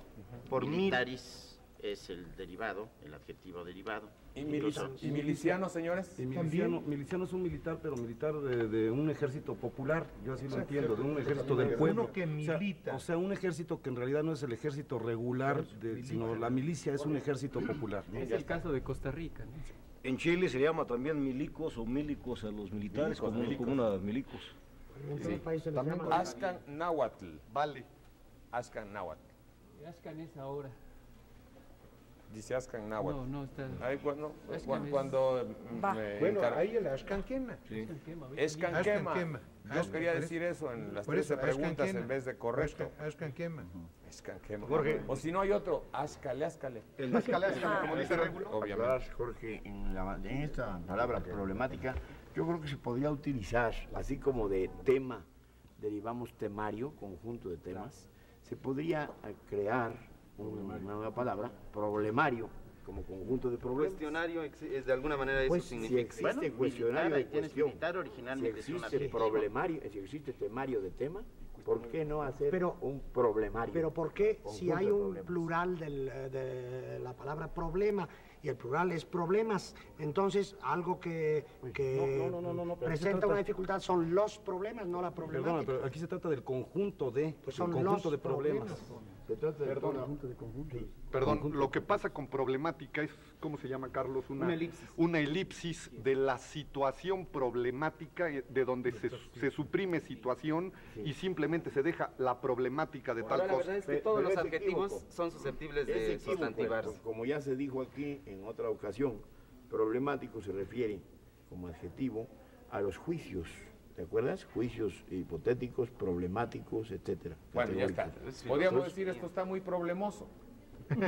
G: Por
E: militaris es el derivado, el adjetivo derivado.
A: ¿Y miliciano, señores?
K: Y miliciano es un militar, pero militar de un ejército popular, yo así lo entiendo, de un ejército del pueblo.
H: Uno que milita.
K: O sea, un ejército que en realidad no es el ejército regular, sino la milicia es un ejército popular, ¿no?
C: Es el caso de Costa Rica, ¿no?
I: En Chile se llama también milicos o milicos a los militares, como una milicos.
F: En otros países les llaman-
A: Axcan Náhuatl.
B: Vale.
A: Axcan Náhuatl.
C: Ashcan es ahora.
A: Dice Axcan Náhuatl.
C: No, está.
A: Ahí cuando
M: Va.
H: Bueno, ahí el Ashkanquema.
A: Escanquema. Yo quería decir eso en las 13 preguntas en vez de correcto.
H: Ashkanquema.
A: Escanquema.
J: Jorge.
A: O si no hay otro, Ashcale.
B: Como dice Regulo.
A: Obviamente.
J: Jorge, en esta palabra problemática, yo creo que se podría utilizar, así como de tema derivamos temario, conjunto de temas, se podría crear una nueva palabra, problemario, como conjunto de problemas.
G: Cuestionario, de alguna manera eso
J: Pues, si
G: significa.
J: existe cuestionario de cuestión,
E: militar originalmente
J: si
E: es un
J: existe
E: adjetivo.
J: problemario, si existe temario de tema, ¿por qué no hacer un problemario?
F: Pero ¿por qué si
J: Conjunto
F: hay
J: de
F: un
J: problemas.
F: plural de la palabra problema y el plural es problemas, entonces algo que
K: No, pero
F: presenta
K: se trata-
F: una dificultad son los problemas, no la problemática?
K: Perdona, pero aquí se trata del conjunto
F: Pues son
K: el conjunto
F: los
K: de problemas.
J: Se trata de
B: Perdón, lo que pasa con problemática es, ¿cómo se llama, Carlos? Una elipsis de la situación problemática, de donde se suprime situación y simplemente se deja la problemática de
G: Ahora,
B: tal
G: la
B: cosa.
G: verdad es que todos los
J: es
G: adjetivos
J: equívoco.
G: son susceptibles
J: Es
G: de
J: equívoco,
G: sustantivarse.
J: como ya se dijo aquí en otra ocasión, problemático se refiere como adjetivo a los juicios, ¿te acuerdas? Juicios hipotéticos, problemáticos, etcétera.
A: Bueno, ya está.
J: categóricos.
A: Podríamos decir esto está muy problemoso.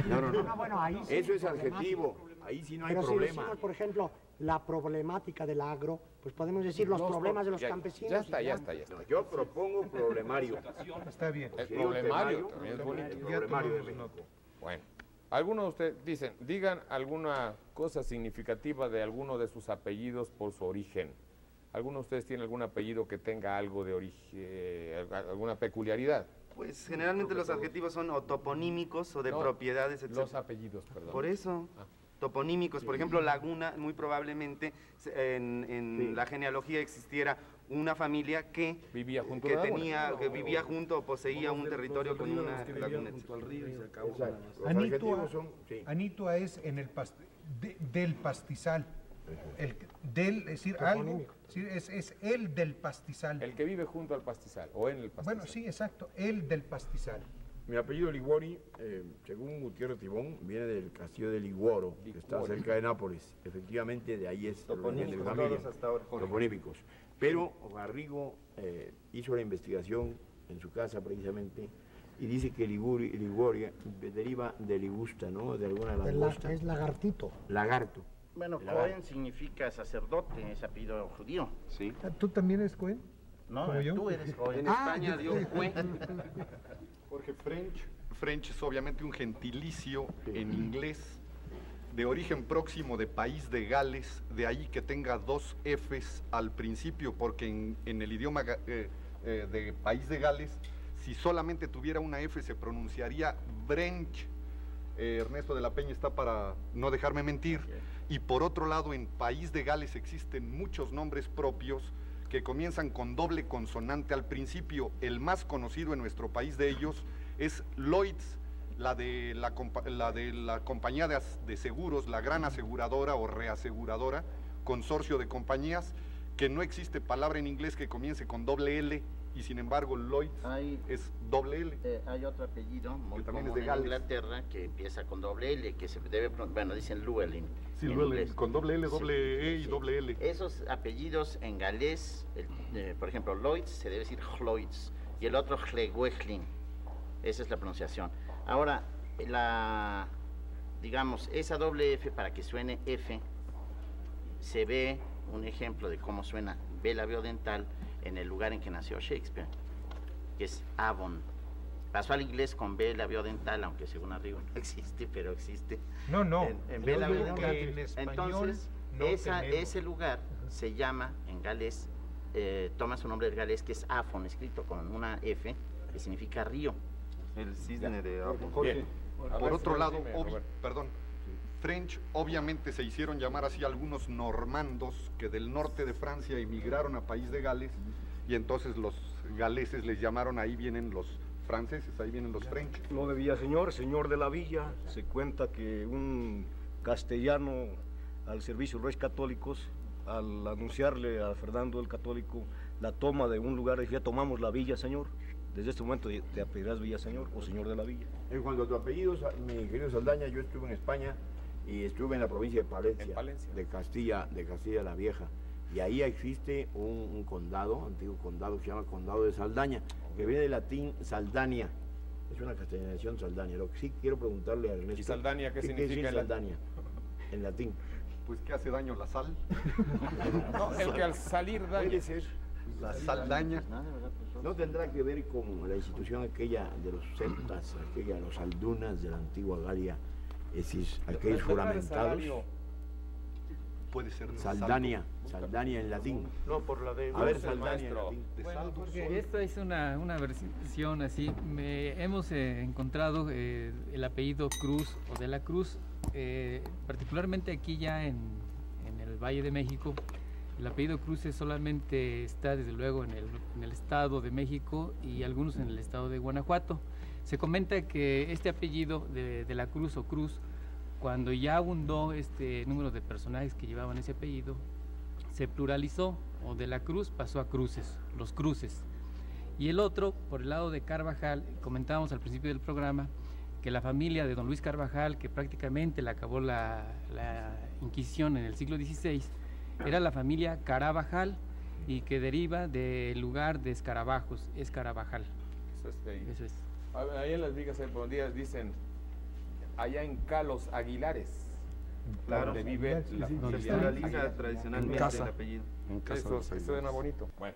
J: No.
F: Bueno, ahí sí
J: Eso es
F: problemático.
J: adjetivo, ahí sí no hay
F: Pero si
J: problema.
F: decimos, por ejemplo, la problemática del agro, pues podemos decir los problemas de los campesinos.
A: Ya está.
J: Yo propongo problemario.
H: Está bien.
A: El
J: Sí,
A: problemario
J: temario,
A: también es bonito.
J: el problemario de
H: tomamos
J: México.
A: Bueno, algunos de ustedes digan alguna cosa significativa de alguno de sus apellidos por su origen. ¿Alguno de ustedes tiene algún apellido que tenga algo de origen, alguna peculiaridad?
G: Pues generalmente los adjetivos son o toponímicos o de
A: No,
G: propiedades, etc.
A: Los apellidos, perdón.
G: Por eso, toponímicos, por ejemplo, Laguna, muy probablemente en la genealogía existiera una familia que
A: vivía junto
G: que
A: a la laguna.
G: tenía, que vivía junto o poseía un territorio con una laguna.
K: Junto al río y se acabó.
J: Exacto. Los
H: Anitua,
J: adjetivos son, sí.
H: Anitua es en el del pastizal. Es decir, algo, sí, es el del pastizal.
A: El que vive junto al pastizal o en el pastizal.
H: Bueno, sí, exacto, el del pastizal.
J: Mi apellido Liguori, según Gutiérrez Tibón, viene del castillo de Liguoro, que está cerca de Nápoles. Efectivamente, de ahí es el origen de mi familia.
G: Todos hasta ahora.
J: Toponímicos. Pero Garrigo hizo la investigación en su casa precisamente y dice que Liguoria deriva de ligusta, ¿no? De alguna langosta.
F: Es lagartito.
J: Lagarto.
E: Bueno, Cohen significa sacerdote, es apellido judío.
G: Sí.
H: ¿Tú también eres Cohen?
E: No,
H: ¿Como yo?
E: tú eres Cohen.
G: En España dio fue.
B: Jorge, French es obviamente un gentilicio en inglés de origen próximo de País de Gales, de ahí que tenga dos Fs al principio, porque en el idioma de País de Gales, si solamente tuviera una F se pronunciaría Brench. Ernesto de la Peña está para no dejarme mentir. Y por otro lado, en País de Gales existen muchos nombres propios que comienzan con doble consonante al principio. El más conocido en nuestro país de ellos es Lloyds, la de la compañía de seguros, la gran aseguradora o reaseguradora, consorcio de compañías, que no existe palabra en inglés que comience con doble L, y sin embargo Lloyds es doble L.
E: Hay otro apellido muy
B: también
E: común
B: es de
E: en
B: Gales.
E: Inglaterra que empieza con doble L, que se debe, bueno, dicen Llewellyn.
B: Sí,
E: en
B: Llewellyn,
E: inglés.
B: con doble L, doble E y
E: sí.
B: doble L.
E: Esos apellidos en galés, por ejemplo, Lloyds se debe decir Lloyds, y el otro Llewellyn. Esa es la pronunciación. Ahora, digamos, esa doble F, para que suene F, se ve un ejemplo de cómo suena B labiodental en el lugar en que nació Shakespeare, que es Avon. Pasó al inglés con B labiodental, aunque según Arrigo no existe, pero existe.
H: No, no.
E: En B labiodental.
H: En español
E: Entonces,
H: no tenemos.
E: ese lugar se llama en galés, toma su nombre del galés, que es Afon, escrito con una F, que significa río.
G: El cisne de Avon.
B: Jorge, por otro lado, French obviamente se hicieron llamar así algunos normandos que del norte de Francia emigraron a País de Gales, y entonces los galeses les llamaron, ahí vienen los franceses, ahí vienen los French.
I: Lo de Villaseñor, señor de la villa, se cuenta que un castellano al servicio de los Reyes Católicos, al anunciarle a Fernando el Católico la toma de un lugar, decía: tomamos la villa, señor. Desde este momento te apellidarás Villaseñor o señor de la villa.
J: En cuanto a tu apellido, mi querido Saldaña, yo estuve en España y estuve en la provincia de Palencia, de Castilla la Vieja. Y ahí existe un condado, antiguo condado, que se llama Condado de Saldaña, que viene del latín Saldania. Es una castellanización Saldania. Lo que sí quiero preguntarle a Ernesto...
A: ¿Y Saldania qué significa?
J: Saldania en latín?
B: Pues que hace daño la sal.
A: No, el que al salir daña.
J: Puede ser.
B: La Saldaña.
J: ¿No tendrá que ver con la institución aquella de los celtas, aquella, los aldunas de la antigua Galia, es decir, aquellos juramentados?
B: Puede ser
J: Saldania, Saldania en latín.
G: No, por la de...
J: A ver, Saldania en latín.
C: Bueno, porque esta es una versión así. Hemos encontrado el apellido Cruz o de la Cruz, particularmente aquí ya en el Valle de México. El apellido Cruz solamente está desde luego en el Estado de México y algunos en el Estado de Guanajuato. Se comenta que este apellido de la Cruz o Cruz, cuando ya abundó este número de personajes que llevaban ese apellido, se pluralizó, o de la Cruz pasó a Cruces, los Cruces. Y el otro, por el lado de Carvajal, comentábamos al principio del programa que la familia de don Luis Carvajal, que prácticamente le acabó la Inquisición en el siglo XVI, era la familia Carabajal, y que deriva del lugar de escarabajos, Escarabajal.
A: Eso es de ahí.
C: Eso es.
A: Ahí en las vigas por días dicen, allá en Calos Aguilares,
G: Claro.
A: donde vive
G: Sí,
A: la
G: sí,
A: familia
G: se pluraliza
A: Aguilar.
G: tradicionalmente el apellido.
K: En casa
A: Eso
K: de los Aguilares.
A: suena bonito. Bueno.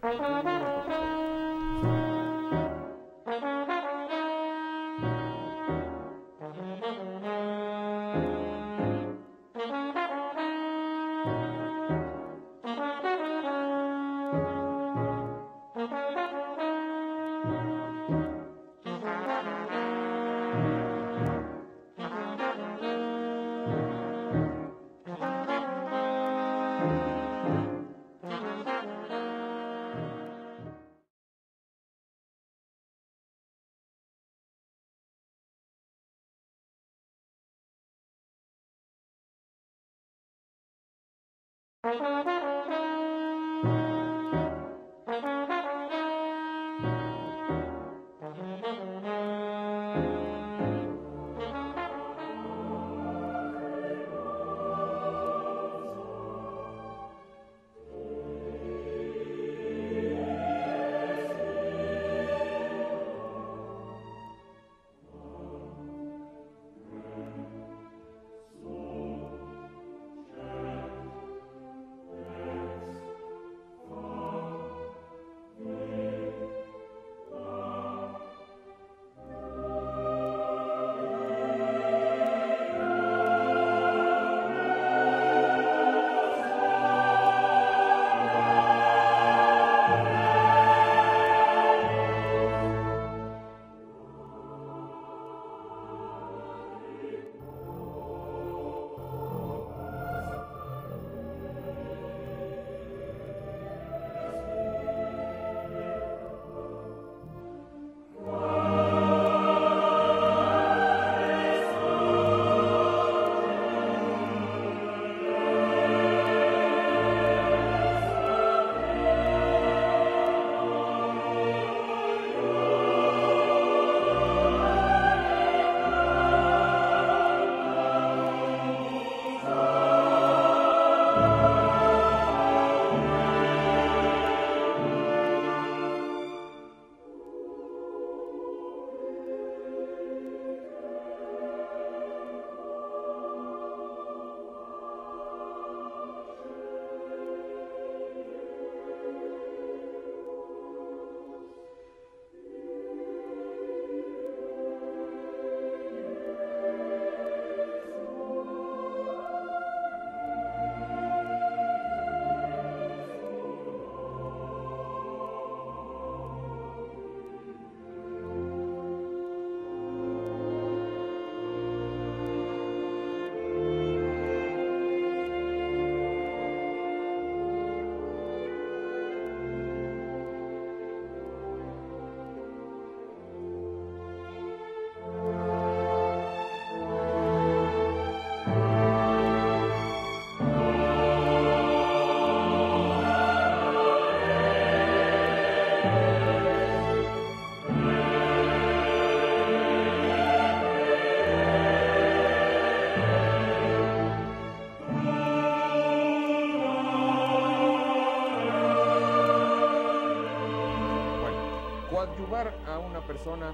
A: Coadyuvar a una persona,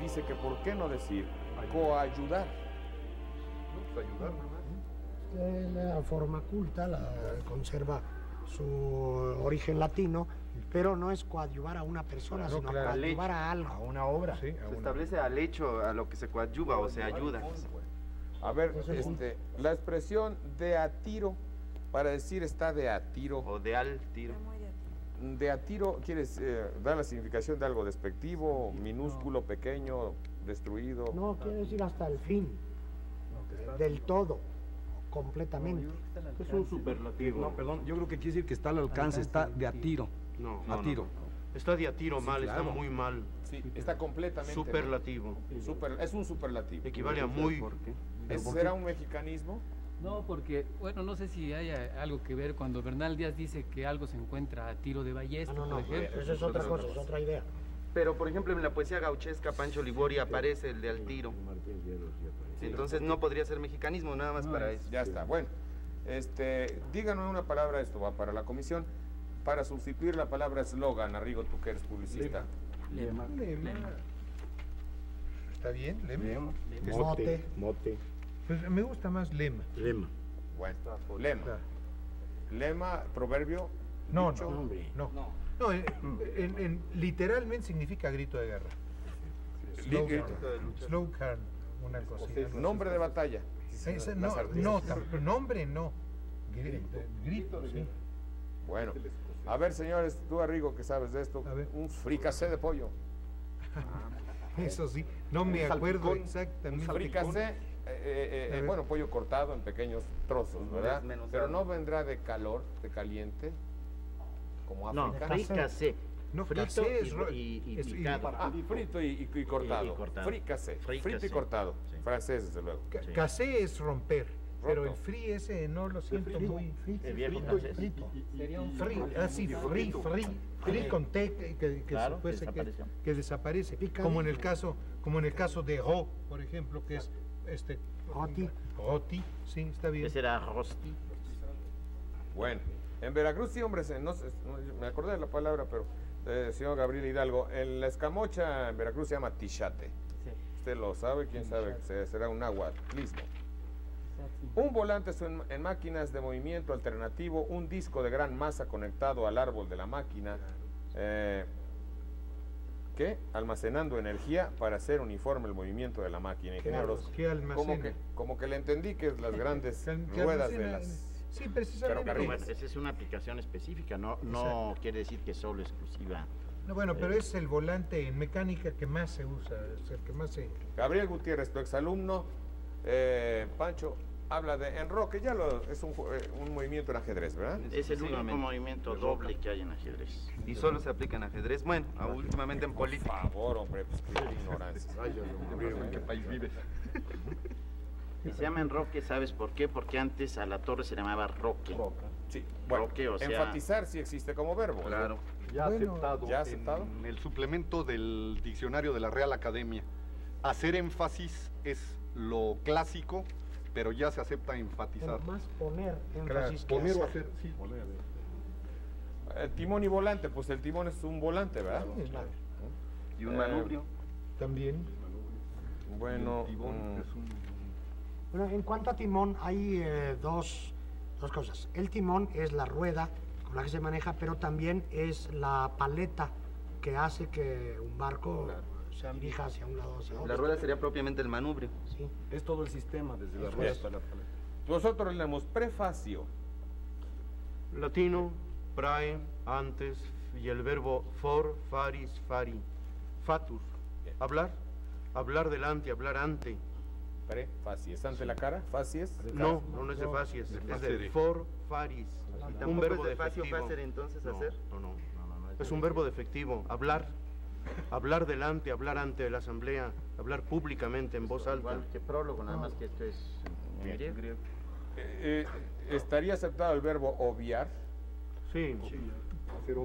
A: dice que por qué no decir coayudar.
B: No, pues ayudar nada más.
F: La forma culta conserva su origen latino, pero no es coadyuvar a una persona,
H: Claro,
F: sino
H: claro.
F: coadyuvar a algo.
D: A una obra.
H: Sí,
G: Se establece al hecho a lo que se coadyuva o se ayuda.
A: A ver, la expresión de a tiro, para decir está de a tiro.
G: O de al tiro.
A: De a tiro, ¿quieres dar la significación de algo despectivo, minúsculo, pequeño, destruido?
F: No, quiere decir hasta el fin, del todo, completamente.
I: Es un superlativo.
K: No, perdón, yo creo que quiere decir que está al alcance, está de a tiro.
N: No,
K: A tiro.
N: Está de a tiro
K: Sí,
N: mal,
K: claro.
N: está muy mal.
A: Sí, está completamente
N: Superlativo.
A: es un superlativo.
N: Equivale a muy.
A: ¿Será un mexicanismo?
C: No, porque, bueno, no sé si haya algo que ver cuando Bernal Díaz dice que algo se encuentra a tiro de ballesta,
F: No,
C: por ejemplo.
F: eso es otra cosa, es otra idea.
G: Pero, por ejemplo, en la poesía gauchesca, Pancho Liboria aparece el de al tiro. Sí, entonces no podría ser mexicanismo, nada más para eso.
A: Ya está, bueno. Díganos una palabra, esto va para la comisión, para sustituir la palabra eslogan. Arrigo, tú que eres publicista.
H: Lema. ¿Está bien? Lema.
F: Mote.
J: Mote.
H: Pues me gusta más lema.
J: Lema.
A: Bueno, lema. Lema, proverbio.
H: No,
A: dicho.
H: no. Literalmente significa grito de guerra. Slogan, una cosita.
A: Nombre de batalla.
H: Nombre no. Grito, sí.
A: Bueno, a ver, señores, tú, Arrigo, que sabes de esto, un fricasé de pollo.
H: Eso sí, no me acuerdo exactamente.
A: Un fricasé, bueno, pollo cortado en pequeños trozos, ¿verdad? Pero no vendrá de calor, de caliente, como
E: No,
A: África.
E: fricasé.
H: No,
E: Frito
H: casé
E: y
H: es
E: picado.
A: Frito y cortado.
E: Y cortado.
A: Fricasé. Frito y
E: Fricasé.
A: cortado.
E: Sí.
A: Francés, desde luego.
H: Casé es romper, pero
A: Roto.
H: el free ese no lo siento muy...
E: El viejo francés.
C: Sería un
H: Free, así, free con T
E: Claro,
H: se puede
E: desapareció.
H: que desaparece. Como en el caso de Ro, por ejemplo, que es Roti, sí, está bien.
E: Ese era rosti.
A: Bueno, en Veracruz sí, hombre, no me acordé de la palabra, pero señor Gabriel Hidalgo, en la escamocha en Veracruz se llama tichate.
C: Sí.
A: Usted lo sabe, quién sabe, será un nahuatlismo. Un volante en máquinas de movimiento alternativo, un disco de gran masa conectado al árbol de la máquina, ¿qué? Almacenando energía para hacer uniforme el movimiento de la máquina. Ingeniero Orozco.
H: ¿Qué almacena?
A: Como que le entendí que es las grandes
H: ¿Qué
A: ruedas de
H: almacena?
A: las...
H: Sí, precisamente.
A: ferrocarriles.
E: Esa es una aplicación específica, no quiere decir que solo exclusiva.
H: No, bueno, pero es el volante en mecánica que más se usa, es el que más se...
A: Gabriel Gutiérrez, tu exalumno, Pancho, habla de enroque, es un movimiento en ajedrez, ¿verdad?
E: Es el único movimiento doble que hay en ajedrez.
G: Y solo se aplica en ajedrez. Bueno, últimamente en política.
A: Por favor, hombre, pues qué ignorancia.
B: ¿En qué país vives?
E: Y se llama enroque, ¿sabes por qué? Porque antes a la torre se llamaba roque.
A: Sí, bueno,
E: Roque, o sea-
A: enfatizar sí existe como verbo.
G: Claro.
B: Ya aceptado,
A: ¿Ya aceptado?
B: en el suplemento del diccionario de la Real Academia. Hacer énfasis es lo clásico, pero ya se acepta enfatizar.
F: Bueno, más poner énfasis que
B: Poner o
F: hacer.
B: hacer, sí.
A: Timón y volante, pues el timón es un volante, ¿verdad?
F: Claro.
G: Y un manubrio.
H: También.
A: Bueno,
F: Bueno, en cuanto a timón, hay dos cosas. El timón es la rueda con la que se maneja, pero también es la paleta que hace que un barco se dirija hacia un lado o hacia otro.
G: La rueda sería propiamente el manubrio.
F: Sí.
K: Es todo el sistema, desde la rueda hasta la paleta.
A: nosotros leemos prefacio.
N: Latino, prae, antes, y el verbo for, faris, fari. Fatus. Hablar. Hablar delante, hablar ante.
A: Prefacies. ¿Ante la cara? ¿Facies?
N: No es de facies, es de for, faris.
G: Y
N: Un
G: tampoco
N: verbo
G: es de facio,
N: defectivo.
G: facer, entonces,
N: No,
G: hacer.
N: No. Es un verbo defectivo. Hablar. Hablar delante, hablar ante la asamblea, hablar públicamente en voz alta.
E: Igual que prólogo, nada más que esto es en griego.
A: ¿Estaría aceptado el verbo obviar?
N: Sí,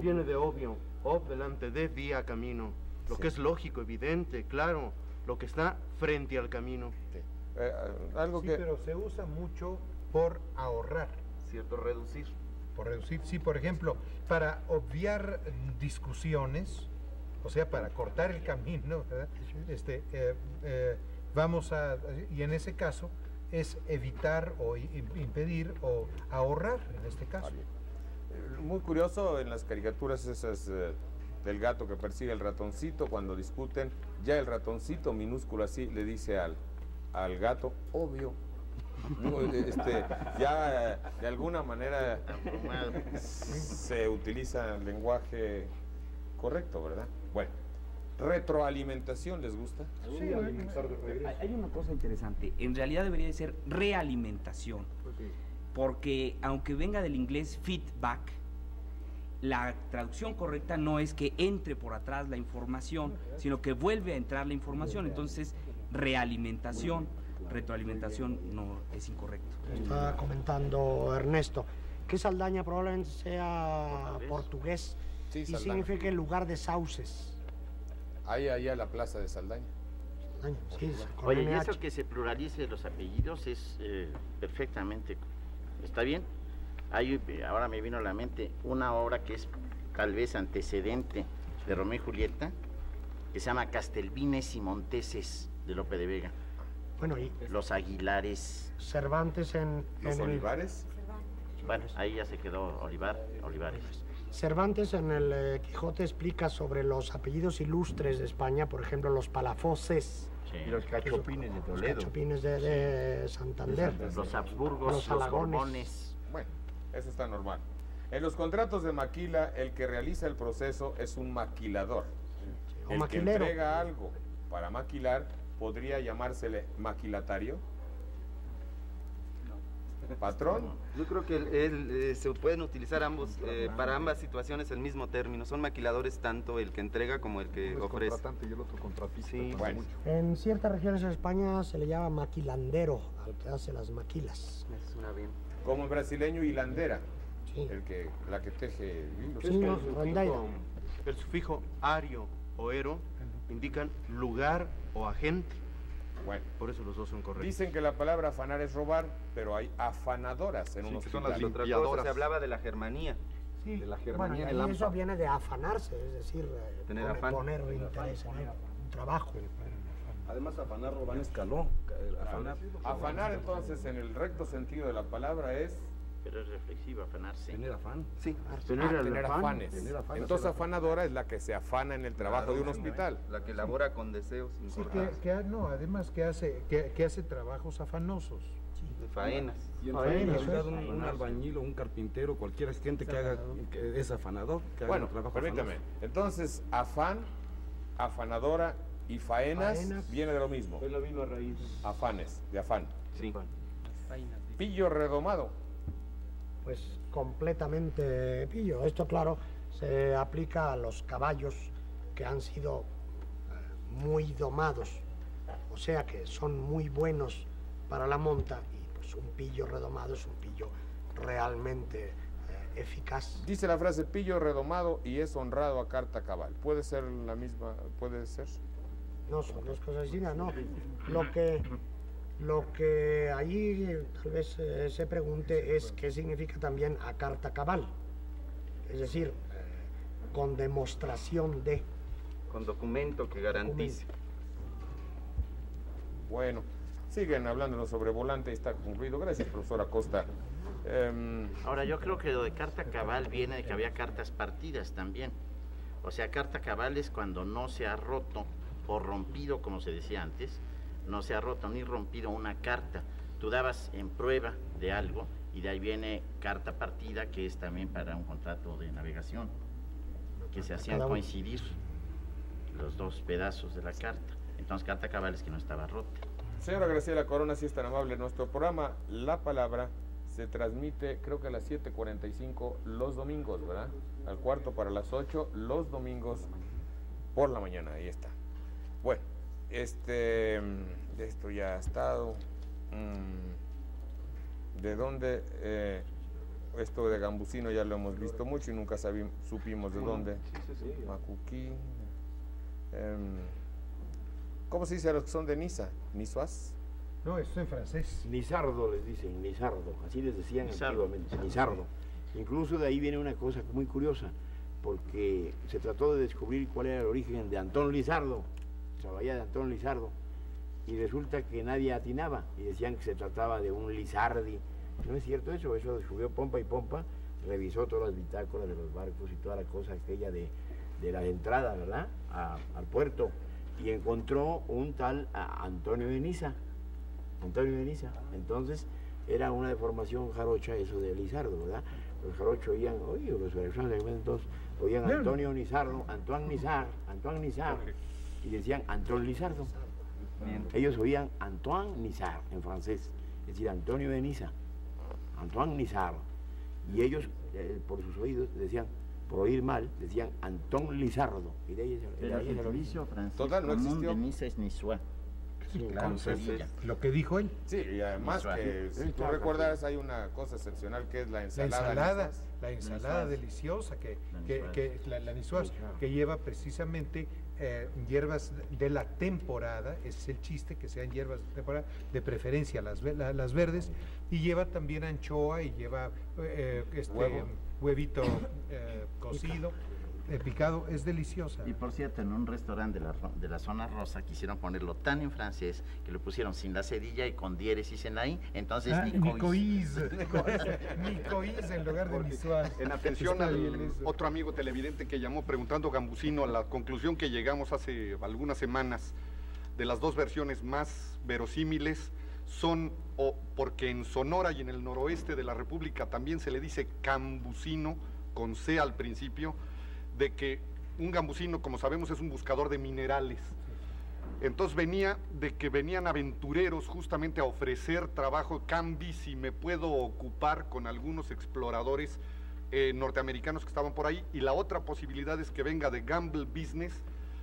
N: viene de obvio. Ob delante de vía camino. Lo que es lógico, evidente, claro. Lo que está frente al camino.
A: Algo
H: Sí,
A: que...
H: pero se usa mucho por ahorrar.
G: Cierto, reducir.
H: Por reducir, sí, por ejemplo, para obviar discusiones, o sea, para cortar el camino, ¿verdad? Y en ese caso es evitar o impedir o ahorrar, en este caso.
A: Muy curioso en las caricaturas esas del gato que persigue al ratoncito, cuando discuten, ya el ratoncito minúsculo así le dice al gato, obvio. Ya de alguna manera se utiliza el lenguaje correcto, ¿verdad? Bueno, retroalimentación, ¿les gusta?
L: Sí, hay una cosa interesante, en realidad debería de ser realimentación, porque aunque venga del inglés feedback, la traducción correcta no es que entre por atrás la información, sino que vuelve a entrar la información, entonces realimentación. Retroalimentación no es incorrecto.
F: Está comentando Ernesto que Saldaña probablemente sea portugués
A: Sí,
F: y
A: Saldaña.
F: significa el lugar de sauces.
A: Hay allá la plaza de Saldaña.
F: Sí, con
E: Oye, y
F: NH.
E: eso que se pluralice los apellidos es perfectamente, ¿está bien? Ahora me vino a la mente una obra que es tal vez antecedente de Romeo y Julieta, que se llama Castelvines y Monteses, de Lope de Vega.
F: Bueno, y
E: Los Aguilares.
F: Cervantes
A: ¿Los Olivares?
E: Bueno, ahí ya se quedó Olivares.
F: Cervantes en el Quijote explica sobre los apellidos ilustres de España, por ejemplo, los Palafoxes.
E: Sí.
J: Y los cachopines de
F: Los
J: Toledo.
F: cachopines de Santander.
E: Los Habsburgos, los
F: Alagones.
E: Borbones.
A: Bueno, eso está normal. En los contratos de maquila, el que realiza el proceso es un maquilador.
F: O
A: El
F: maquilero.
A: que entrega algo para maquilar, ¿podría llamársele maquilatario? ¿Patrón?
G: Yo creo que se pueden utilizar ambos, para ambas situaciones el mismo término. Son maquiladores tanto el que entrega como el que
B: Uno es
G: ofrece.
B: contratante y el otro contratista.
G: Sí.
B: pasa
A: Bueno.
B: mucho.
F: En ciertas regiones de España se le llama maquilandero al que hace las maquilas.
G: Suena bien.
A: Como en brasileño, hilandera.
F: Sí.
A: La que teje hilos.
F: Sí, no, rondaira.
N: El sufijo ario o ero indican lugar o agente.
A: Bueno,
N: Por eso los dos son correctos.
A: dicen que la palabra afanar es robar, pero hay afanadoras en
B: Sí,
A: un
B: que son
A: hospital.
B: las
G: Otra cosa,
B: limpiadoras.
G: se hablaba de la germanía.
F: Sí.
B: De la
F: Bueno,
B: germanía,
F: y
B: el
F: eso
B: AMPA.
F: viene de afanarse, es decir,
G: Tener afán.
F: poner interés en él, un trabajo.
K: Además, afanar, robar, escaló. Afanar.
A: Afanar, entonces, en el recto sentido de la palabra es
E: Pero es reflexivo, afanarse.
K: Tener afán.
G: Sí.
A: tener afanes.
K: Tener afán,
A: Entonces,
K: hacer afán.
A: afanadora es la que se afana en el trabajo de un hospital.
G: La que elabora con deseos
H: Sí,
G: importantes.
H: no, además que hace trabajos afanosos.
G: De faenas.
K: Y en
H: Faenas,
K: realidad
H: ¿eh?
K: un albañil o un carpintero, cualquier gente que es afanador, que haga
A: Bueno,
K: un trabajo
A: permítame.
K: afanoso.
A: Entonces, afán, afanadora y faenas
F: Faenas.
A: viene de lo mismo.
N: Es la misma raíz.
A: Afanes, de afán.
G: Sí.
A: Pillo redomado.
F: Pues completamente pillo. Esto, claro, se aplica a los caballos que han sido muy domados, o sea que son muy buenos para la monta, y pues un pillo redomado es un pillo realmente eficaz.
A: Dice la frase pillo redomado y es honrado a carta cabal. ¿Puede ser la misma? ¿Puede ser?
F: No, son dos cosas distintas, no. Lo que ahí tal vez se pregunte es qué significa también a carta cabal, es decir, con demostración de...
G: Con documento que garantice.
A: Bueno, siguen hablándonos sobre volante y está concluido. Gracias, profesor Acosta.
E: Ahora, yo creo que lo de carta cabal viene de que había cartas partidas también. O sea, carta cabal es cuando no se ha roto o rompido, como se decía antes, no se ha roto ni rompido una carta. Tú dabas en prueba de algo y de ahí viene carta partida, que es también para un contrato de navegación, que se hacían coincidir los dos pedazos de la carta. Entonces, carta cabal es que no estaba rota.
A: Señora Graciela Corona, si es tan amable, nuestro programa La Palabra se transmite, creo que a las 7:45 los domingos, ¿verdad? Al cuarto para las 8 los domingos por la mañana, ahí está. Bueno, esto ya ha estado. ¿De dónde? Esto de Gambusino ya lo hemos visto mucho y nunca supimos de dónde. Macuquí. ¿Cómo se dice a los que son de Niza? ¿Nizuas?
H: No, esto en francés.
J: Nizardo les dicen, Nizardo, así les decían
E: Nizardo.
J: antiguamente, Nizardo. Incluso de ahí viene una cosa muy curiosa, porque se trató de descubrir cuál era el origen de Antón Lizardo, la bahía de Antón Lizardo, y resulta que nadie atinaba, y decían que se trataba de un Lizardi. No es cierto eso descubrió Pompa y Pompa, revisó todas las bitácoras de los barcos y toda la cosa aquella de la entrada, ¿verdad?, al puerto, y encontró un tal Antonio de Niza. Entonces, era una deformación jarocha eso de Lizardo, ¿verdad? Los jarochos oían, los venezolanos oían Antonio Nizardo, Antoine Nizar, y decían Antón Lizardo. Ellos oían Antoine Nizar en francés, es decir, Antonio de Niza, Antoine Nizar. Y ellos, por sus oídos, decían, por oír mal, decían Antón Lizardo. Y de ahí
E: Pero el gentilicio francés
A: Total, no
E: común
A: existió.
E: de Niza es Niçois.
H: Claro,
E: Con Sevilla.
H: lo que dijo él.
A: Sí, y además que, si tú recuerdas, hay una cosa excepcional que es la ensalada.
H: La ensalada deliciosa la niçoise, que lleva precisamente hierbas de la temporada, ese es el chiste, que sean hierbas de temporada, de preferencia las verdes, y lleva también anchoa y lleva huevito cocido, picado, es deliciosa.
E: Y por cierto, en un restaurante de la zona rosa quisieron ponerlo tan en francés que lo pusieron sin la cedilla y con diéresis en ahí, entonces
H: Nicoise en lugar de Niçoise.
B: En atención al otro amigo televidente que llamó preguntando Gambusino, a la conclusión que llegamos hace algunas semanas de las dos versiones más verosímiles son, porque en Sonora y en el noroeste de la República también se le dice cambusino, con C al principio, de que un gambusino, como sabemos, es un buscador de minerales. Entonces venía de que venían aventureros justamente a ofrecer trabajo. Cambi, si me puedo ocupar con algunos exploradores norteamericanos que estaban por ahí. Y la otra posibilidad es que venga de gamble business,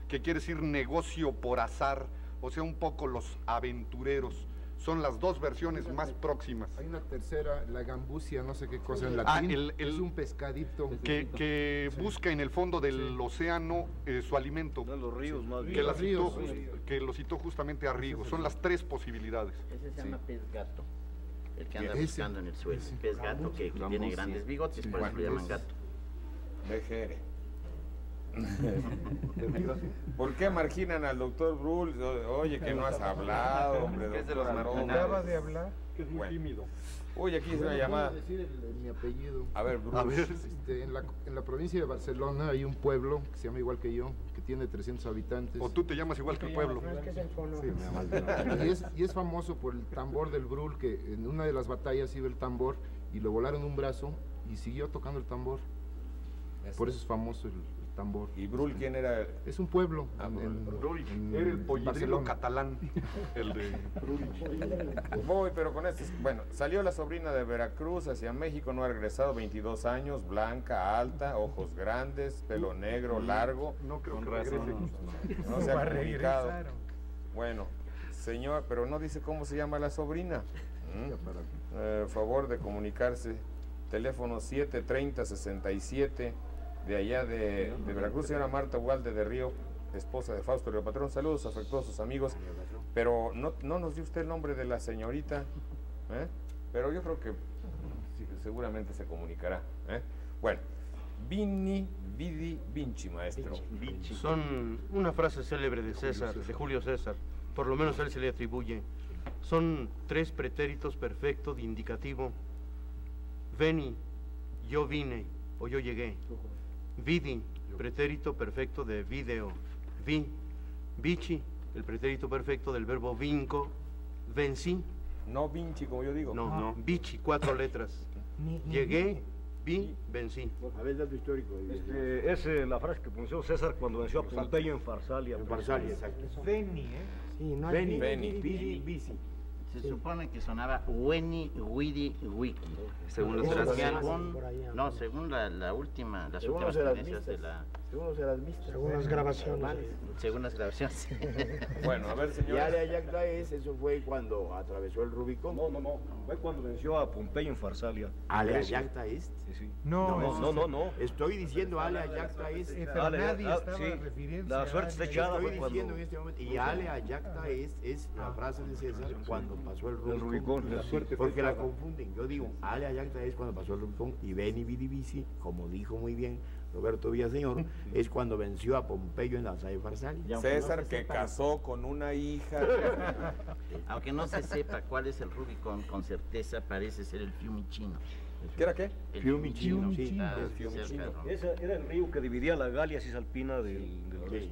B: que quiere decir negocio por azar, o sea, un poco los aventureros. Son las dos versiones más próximas.
D: Hay una tercera, la gambusia, no sé qué cosa en latín. Es un pescadito.
B: Que busca en el fondo del océano su alimento.
I: Los ríos más bien.
B: Que lo citó justamente Arrigo. Son las tres posibilidades.
E: Ese se llama pez gato, el que anda buscando en el suelo. Pez gato que tiene grandes bigotes, por eso lo llaman gato.
A: Dejere. ¿Por qué marginan al doctor Brull? Oye, que no has hablado, hombre.
G: Es de los marginados.
H: Acaba de hablar.
B: Que es muy tímido.
A: Uy, aquí es una llamada.
D: Puedo decir mi apellido.
A: A ver, Brull.
D: En la provincia de Barcelona hay un pueblo que se llama igual que yo, que tiene 300 habitantes.
B: O tú te llamas igual que el pueblo.
D: Sí, y es famoso por el tambor del Brull, que en una de las batallas iba el tambor y le volaron un brazo y siguió tocando el tambor. Por eso es famoso el tambor.
A: ¿Y Brull quién era?
D: Es un pueblo.
B: Brull era el polladrilo catalán, el de Brull.
A: Voy, pero con esto, bueno, salió la sobrina de Veracruz hacia México, no ha regresado, 22 años, blanca, alta, ojos grandes, pelo negro, largo.
B: No creo que regrese.
A: No se ha comunicado. Bueno, señor, pero no dice cómo se llama la sobrina. Favor de comunicarse. Teléfono 730-67 de allá de Veracruz, señora Marta Ugalde de Río, esposa de Fausto Río Patrón. Saludos afectuosos amigos, pero no nos dio usted el nombre de la señorita, pero yo creo que seguramente se comunicará. Bueno, Vini, Vidi, Vinci, maestro.
N: Son una frase célebre de César, de Julio César, por lo menos a él se le atribuye. Son tres pretéritos perfectos de indicativo. Veni, yo vine o yo llegué. Vidi, pretérito perfecto de video. Vi, vici, el pretérito perfecto del verbo vinco. Vencí.
A: No Vinci, como yo digo.
N: No. Vici, 4 letras. Llegué, vi, vencí.
J: A ver, dato histórico.
I: Es la frase que pronunció César cuando venció a Pompeyo en Farsalia.
J: En Farsalia, exacto.
H: Veni,
F: Sí, no
J: Veni,
F: es
J: Vidi, Vici.
E: Se supone que sonaba Weni, Widi, Wiki.
G: Según los
E: Según, no, según las últimas tendencias de la...
J: Según los erasmistas.
F: según las grabaciones.
E: Según las grabaciones.
A: Bueno, a ver,
J: Y
A: señor.
J: Alea Yacta eso fue cuando atravesó el Rubicón.
I: No. Fue cuando venció a Pompeyo en Farsalia.
J: Alea Yacta
I: Sí.
J: No. Estoy diciendo Alea Yacta
H: pero nadie estaba refiriéndose
I: La suerte está echada.
J: Estoy
I: Fue
J: diciendo
I: cuando...
J: en este momento. Y Alea Yacta es la frase de César cuando pasó el Rubicón. Porque la confunden. Yo digo, Alea Yacta es cuando pasó el Rubicón y Veni Vidi Vici, como dijo muy bien Roberto Villaseñor, es cuando venció a Pompeyo en la batalla de Farsalia.
A: César, que casó con una hija.
E: Aunque no se sepa cuál es el Rubicon, con certeza parece ser el Fiumicino.
A: ¿Qué era qué?
E: El
J: Fiumicino, sí.
E: el
A: Fiumicino.
I: Ese era el río que dividía la Galia Cisalpina del resto.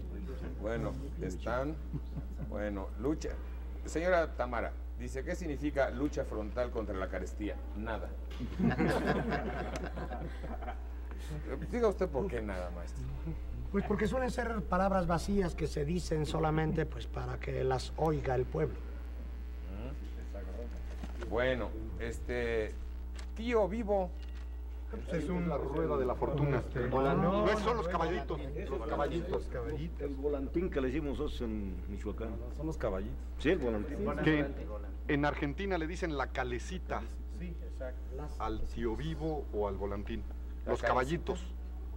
A: Bueno, están... Bueno, lucha. Señora Tamara, dice, ¿qué significa lucha frontal contra la carestía? Nada. Diga usted por qué nada, maestro.
F: Pues porque suelen ser palabras vacías que se dicen solamente pues para que las oiga el pueblo.
A: Bueno, tío vivo.
B: Es una rueda de la fortuna. No, son los caballitos. Los caballitos.
I: El volantín que le hicimos nosotros en Michoacán.
K: Son los caballitos.
I: Sí, el volantín.
B: Que en Argentina le dicen la calecita.
H: Sí, exacto.
B: Al tío vivo o al volantín. Los caballitos.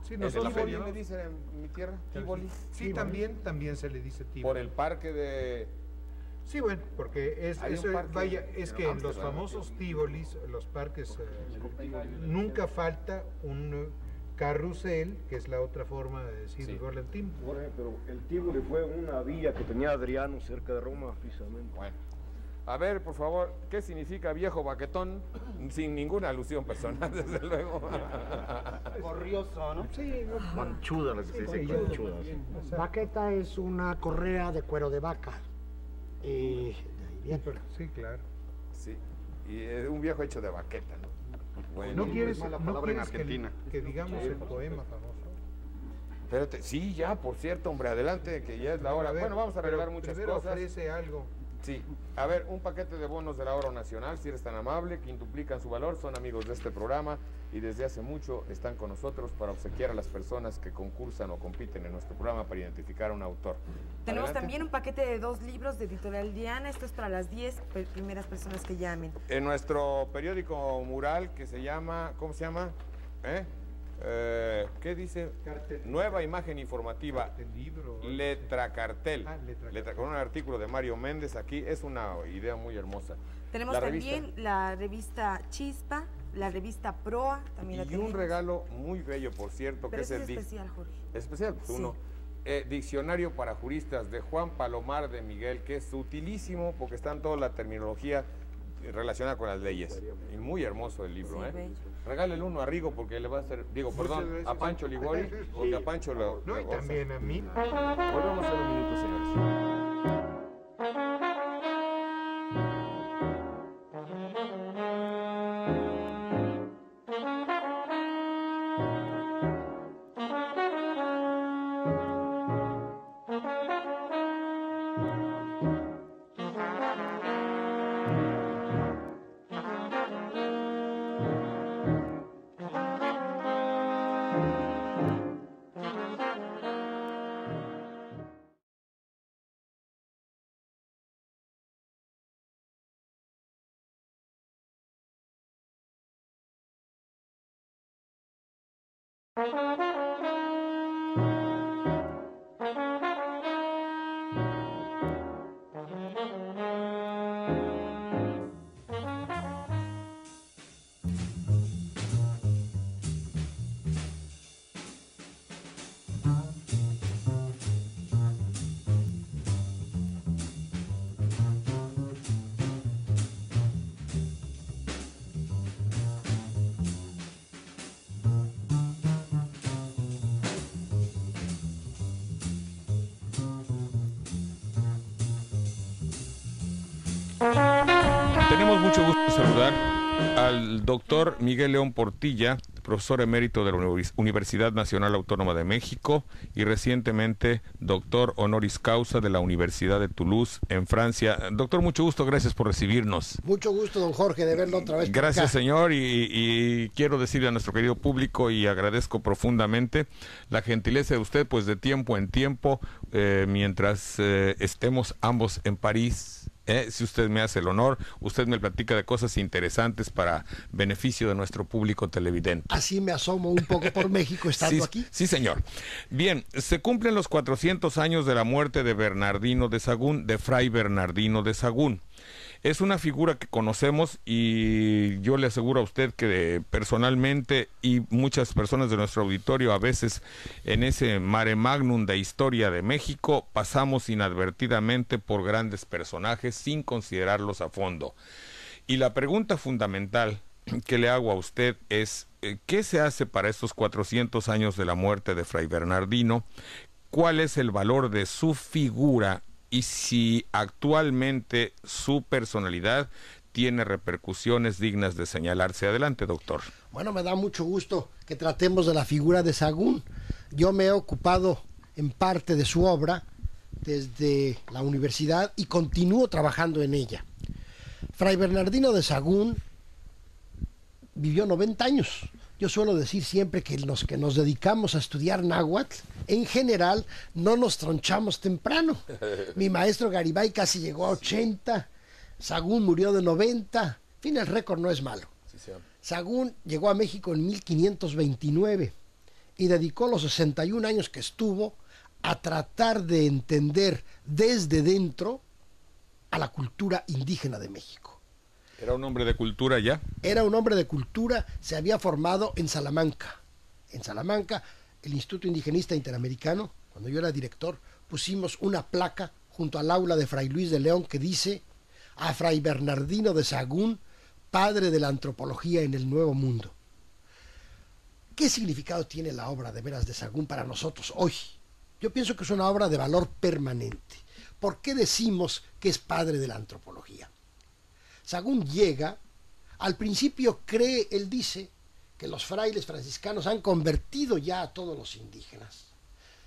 H: Sí,
A: nosotros le dicen en mi tierra, Tívoli.
H: Sí, también se le dice Tívoli.
A: Por el parque de...
H: Sí, bueno, porque es que en los famosos Tívolis, los parques, nunca falta un carrusel, que es la otra forma de decir volantín.
I: Pero el Tívoli fue una villa que tenía Adriano cerca de Roma, precisamente.
A: Bueno. A ver, por favor, ¿qué significa viejo baquetón? Sin ninguna alusión personal, desde luego.
G: Corrioso, ¿no?
F: Sí.
E: Conchuda, lo que se dice conchuda.
F: Baqueta es una correa de cuero de vaca. Y
H: sí, claro.
A: Sí, y es un viejo hecho de baqueta, ¿no? Bueno,
H: ¿No quieres,
B: mala
H: no
B: palabra en
H: quieres
B: Argentina.
H: que digamos el poema famoso?
A: Espérate, sí, ya, por cierto, hombre, adelante, que ya es la hora. Bueno, vamos a arreglar muchas cosas.
H: Ofrece algo.
A: Sí, a ver, un paquete de bonos del Ahorro Nacional, si eres tan amable, quintuplican su valor, son amigos de este programa y desde hace mucho están con nosotros para obsequiar a las personas que concursan o compiten en nuestro programa para identificar a un autor.
O: Tenemos
A: Adelante.
O: también un paquete de 2 libros de Editorial Diana, esto es para las 10 primeras personas que llamen.
A: En nuestro periódico mural que se llama, ¿cómo se llama? ¿Qué dice?
H: Cartel.
A: Nueva imagen informativa.
H: El libro.
A: Letra cartel.
H: Letra
A: con un artículo de Mario Méndez aquí. Es una idea muy hermosa.
O: Tenemos también la revista Chispa, la revista Proa, también la tenemos.
A: Y un regalo muy bello, por cierto,
O: pero
A: que es el
O: especial, Jorge.
A: Especial, pues uno. Diccionario para juristas de Juan Palomar de Miguel, que es utilísimo porque está en toda la terminología relacionada con las leyes. Y muy hermoso el libro,
O: sí,
A: Regálele uno a Rigo porque le va a hacer, a Pancho Ligori, porque a Pancho lo...
H: No, y también a mí.
A: Volvemos en un minuto, señores. Tenemos mucho gusto de saludar al doctor Miguel León Portilla, profesor emérito de la Universidad Nacional Autónoma de México y recientemente doctor honoris causa de la Universidad de Toulouse en Francia. Doctor, mucho gusto, gracias por recibirnos.
F: Mucho gusto, don Jorge, de verlo otra vez.
A: Gracias, señor, y quiero decirle a nuestro querido público, y agradezco profundamente la gentileza de usted, pues de tiempo en tiempo, mientras estemos ambos en París. Si usted me hace el honor, usted me platica de cosas interesantes para beneficio de nuestro público televidente.
F: Así me asomo un poco por México estando aquí.
A: Sí, señor. Bien, se cumplen los 400 años de la muerte de Bernardino de Sahagún, de Fray Bernardino de Sahagún. Es una figura que conocemos y yo le aseguro a usted que personalmente y muchas personas de nuestro auditorio a veces en ese mare magnum de historia de México pasamos inadvertidamente por grandes personajes sin considerarlos a fondo. Y la pregunta fundamental que le hago a usted es, ¿qué se hace para estos 400 años de la muerte de Fray Bernardino? ¿Cuál es el valor de su figura? Y si actualmente su personalidad tiene repercusiones dignas de señalarse. Adelante, doctor.
P: Bueno, me da mucho gusto que tratemos de la figura de Sahagún. Yo me he ocupado en parte de su obra desde la universidad y continúo trabajando en ella. Fray Bernardino de Sahagún vivió 90 años. Yo suelo decir siempre que los que nos dedicamos a estudiar náhuatl, en general, no nos tronchamos temprano. Mi maestro Garibay casi llegó a 80, Sahagún murió de 90, en fin, el récord no es malo. Sahagún llegó a México en 1529 y dedicó los 61 años que estuvo a tratar de entender desde dentro a la cultura indígena de México.
A: ¿Era un hombre de cultura ya?
P: Era un hombre de cultura, se había formado en Salamanca. En Salamanca, el Instituto Indigenista Interamericano, cuando yo era director, pusimos una placa junto al aula de Fray Luis de León que dice: a Fray Bernardino de Sahagún, padre de la antropología en el Nuevo Mundo. ¿Qué significado tiene la obra de veras de Sahagún para nosotros hoy? Yo pienso que es una obra de valor permanente. ¿Por qué decimos que es padre de la antropología? Sahagún llega, al principio cree, él dice, que los frailes franciscanos han convertido ya a todos los indígenas.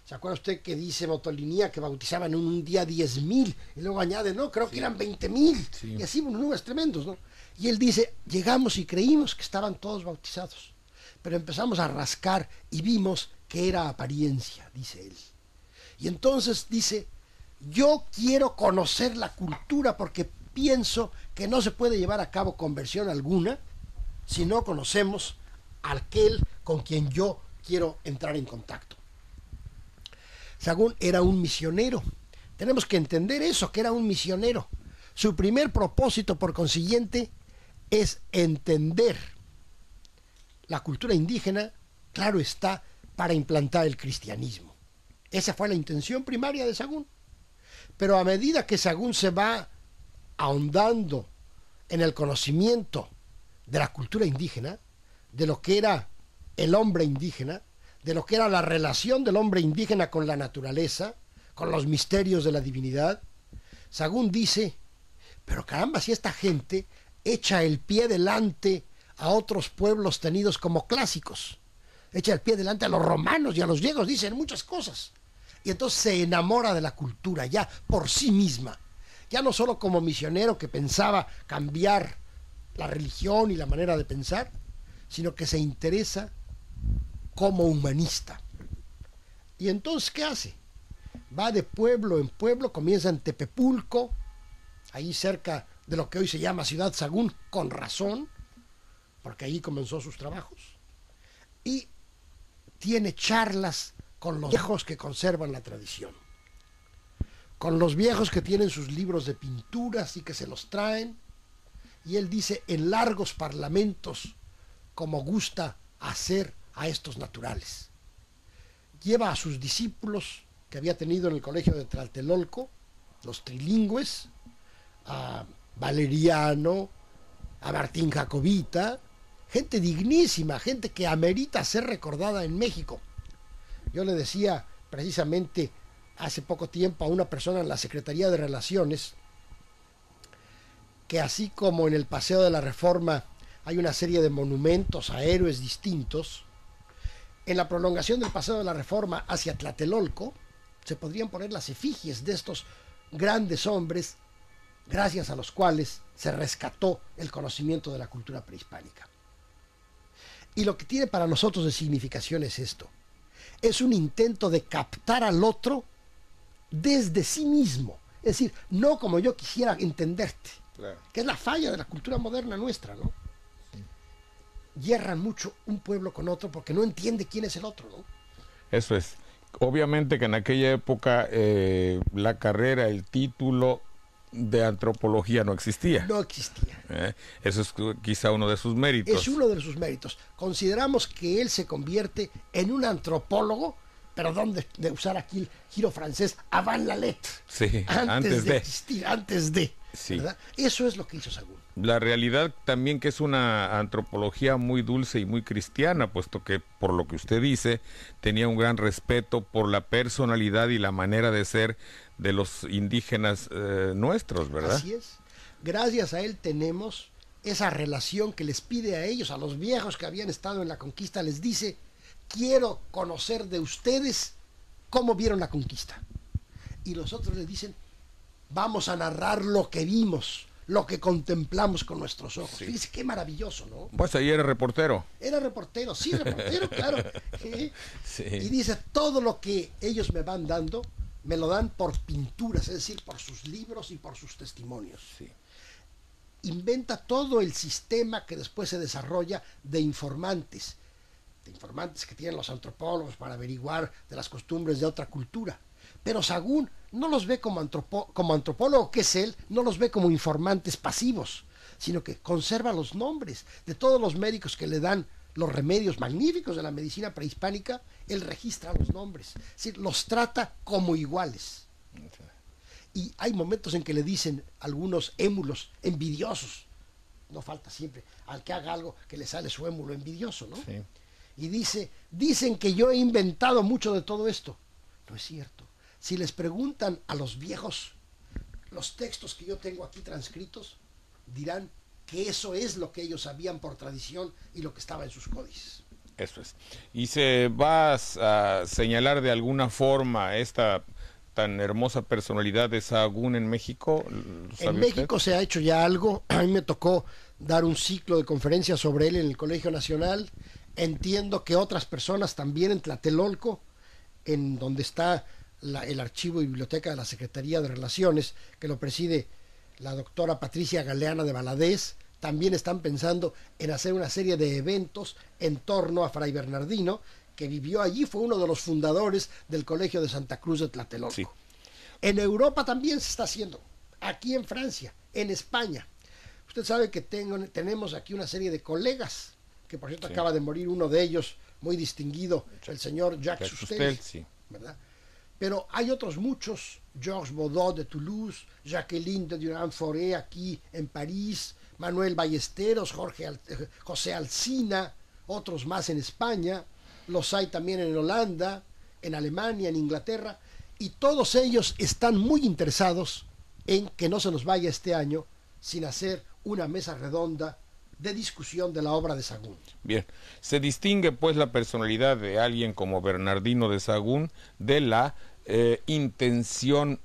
P: ¿Se acuerda usted que dice Motolinía que bautizaban en un día 10,000 y luego añade, no, creo que eran 20,000 y así unos números tremendos, ¿no? Y él dice, llegamos y creímos que estaban todos bautizados, pero empezamos a rascar y vimos que era apariencia, dice él. Y entonces dice, yo quiero conocer la cultura porque pienso que no se puede llevar a cabo conversión alguna si no conocemos a aquel con quien yo quiero entrar en contacto. Sahagún era un misionero. Tenemos que entender eso, que era un misionero. Su primer propósito, por consiguiente, es entender la cultura indígena, claro está, para implantar el cristianismo. Esa fue la intención primaria de Sahagún. Pero a medida que Sahagún se va ahondando en el conocimiento de la cultura indígena, de lo que era el hombre indígena, de lo que era la relación del hombre indígena con la naturaleza, con los misterios de la divinidad, Sahagún dice, pero caramba, si esta gente echa el pie delante a otros pueblos tenidos como clásicos, echa el pie delante a los romanos y a los griegos, dicen muchas cosas, y entonces se enamora de la cultura ya por sí misma, ya no solo como misionero que pensaba cambiar la religión y la manera de pensar, sino que se interesa como humanista. Y entonces, ¿qué hace? Va de pueblo en pueblo, comienza en Tepepulco, ahí cerca de lo que hoy se llama Ciudad Sahagún, con razón, porque ahí comenzó sus trabajos, y tiene charlas con los viejos que conservan la tradición, con los viejos que tienen sus libros de pinturas y que se los traen, y él dice en largos parlamentos como gusta hacer a estos naturales. Lleva a sus discípulos que había tenido en el colegio de Tlatelolco, los trilingües, a Valeriano, a Martín Jacobita, gente dignísima, gente que amerita ser recordada en México. Yo le decía precisamente hace poco tiempo a una persona en la Secretaría de Relaciones que así como en el Paseo de la Reforma hay una serie de monumentos a héroes distintos, en la prolongación del Paseo de la Reforma hacia Tlatelolco se podrían poner las efigies de estos grandes hombres gracias a los cuales se rescató el conocimiento de la cultura prehispánica. Y lo que tiene para nosotros de significación es esto. Es un intento de captar al otro desde sí mismo. Es decir, no como yo quisiera entenderte. Claro. Que es la falla de la cultura moderna nuestra, ¿no? Hierran mucho un pueblo con otro porque no entiende quién es el otro, ¿no?
A: Eso es. Obviamente que en aquella época la carrera, el título de antropología no existía.
P: No existía.
A: Eso es quizá uno de sus méritos.
P: Es uno de sus méritos. Consideramos que él se convierte en un antropólogo, perdón de usar aquí el giro francés, avant la lettre.
A: Sí,
P: antes de existir, antes de.
A: Sí.
P: ¿Verdad? Eso es lo que hizo Sagún.
A: La realidad también que es una antropología muy dulce y muy cristiana, puesto que, por lo que usted dice, tenía un gran respeto por la personalidad y la manera de ser de los indígenas nuestros, ¿verdad?
P: Así es. Gracias a él tenemos esa relación que les pide a ellos, a los viejos que habían estado en la conquista, les dice, quiero conocer de ustedes cómo vieron la conquista. Y los otros les dicen, vamos a narrar lo que vimos, lo que contemplamos con nuestros ojos. Sí. Fíjese qué maravilloso, ¿no?
A: Pues ahí era reportero.
P: Era reportero, sí, reportero, claro. Sí. Y dice, todo lo que ellos me van dando, me lo dan por pinturas, es decir, por sus libros y por sus testimonios.
A: Sí.
P: Inventa todo el sistema que después se desarrolla de informantes que tienen los antropólogos para averiguar de las costumbres de otra cultura. Pero Sagún no los ve como antropólogo, que es él, no los ve como informantes pasivos, sino que conserva los nombres de todos los médicos que le dan los remedios magníficos de la medicina prehispánica. Él registra los nombres, es decir, los trata como iguales. Y hay momentos en que le dicen algunos émulos envidiosos, no falta siempre al que haga algo que le sale su émulo envidioso, ¿no? Sí. Y dicen que yo he inventado mucho de todo esto. No es cierto. Si les preguntan a los viejos los textos que yo tengo aquí transcritos, dirán que eso es lo que ellos sabían por tradición y lo que estaba en sus códices.
A: Eso es. ¿Y se va a señalar de alguna forma esta tan hermosa personalidad de Sahagún en México?
P: En México se ha hecho ya algo. A mí me tocó dar un ciclo de conferencias sobre él en el Colegio Nacional. Entiendo que otras personas también en Tlatelolco, en donde está el archivo y biblioteca de la Secretaría de Relaciones, que lo preside la doctora Patricia Galeana de Valadez, también están pensando en hacer una serie de eventos en torno a Fray Bernardino, que vivió allí, fue uno de los fundadores del Colegio de Santa Cruz de Tlatelolco. Sí. En Europa también se está haciendo, aquí en Francia, en España. Usted sabe que tenemos aquí una serie de colegas, que por cierto acaba de morir uno de ellos, muy distinguido, el señor Jacques Sustel, ¿verdad? Pero hay otros muchos, Georges Baudot de Toulouse, Jacqueline de Durand-Forêt aquí en París, Manuel Ballesteros, José Alsina, otros más en España, los hay también en Holanda, en Alemania, en Inglaterra, y todos ellos están muy interesados en que no se nos vaya este año sin hacer una mesa redonda de discusión de la obra de Sahagún.
A: Bien, se distingue pues la personalidad de alguien como Bernardino de Sahagún de la intención,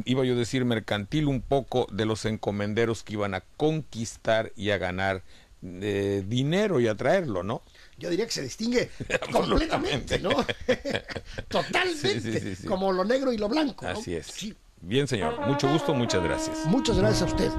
A: iba yo a decir mercantil un poco, de los encomenderos que iban a conquistar y a ganar dinero y a traerlo, ¿no?
P: Yo diría que se distingue completamente, ¿no? Totalmente, sí. Como lo negro y lo blanco, ¿no?
A: Así es.
P: Sí.
A: Bien, señor, mucho gusto, muchas gracias.
P: Muchas gracias a usted.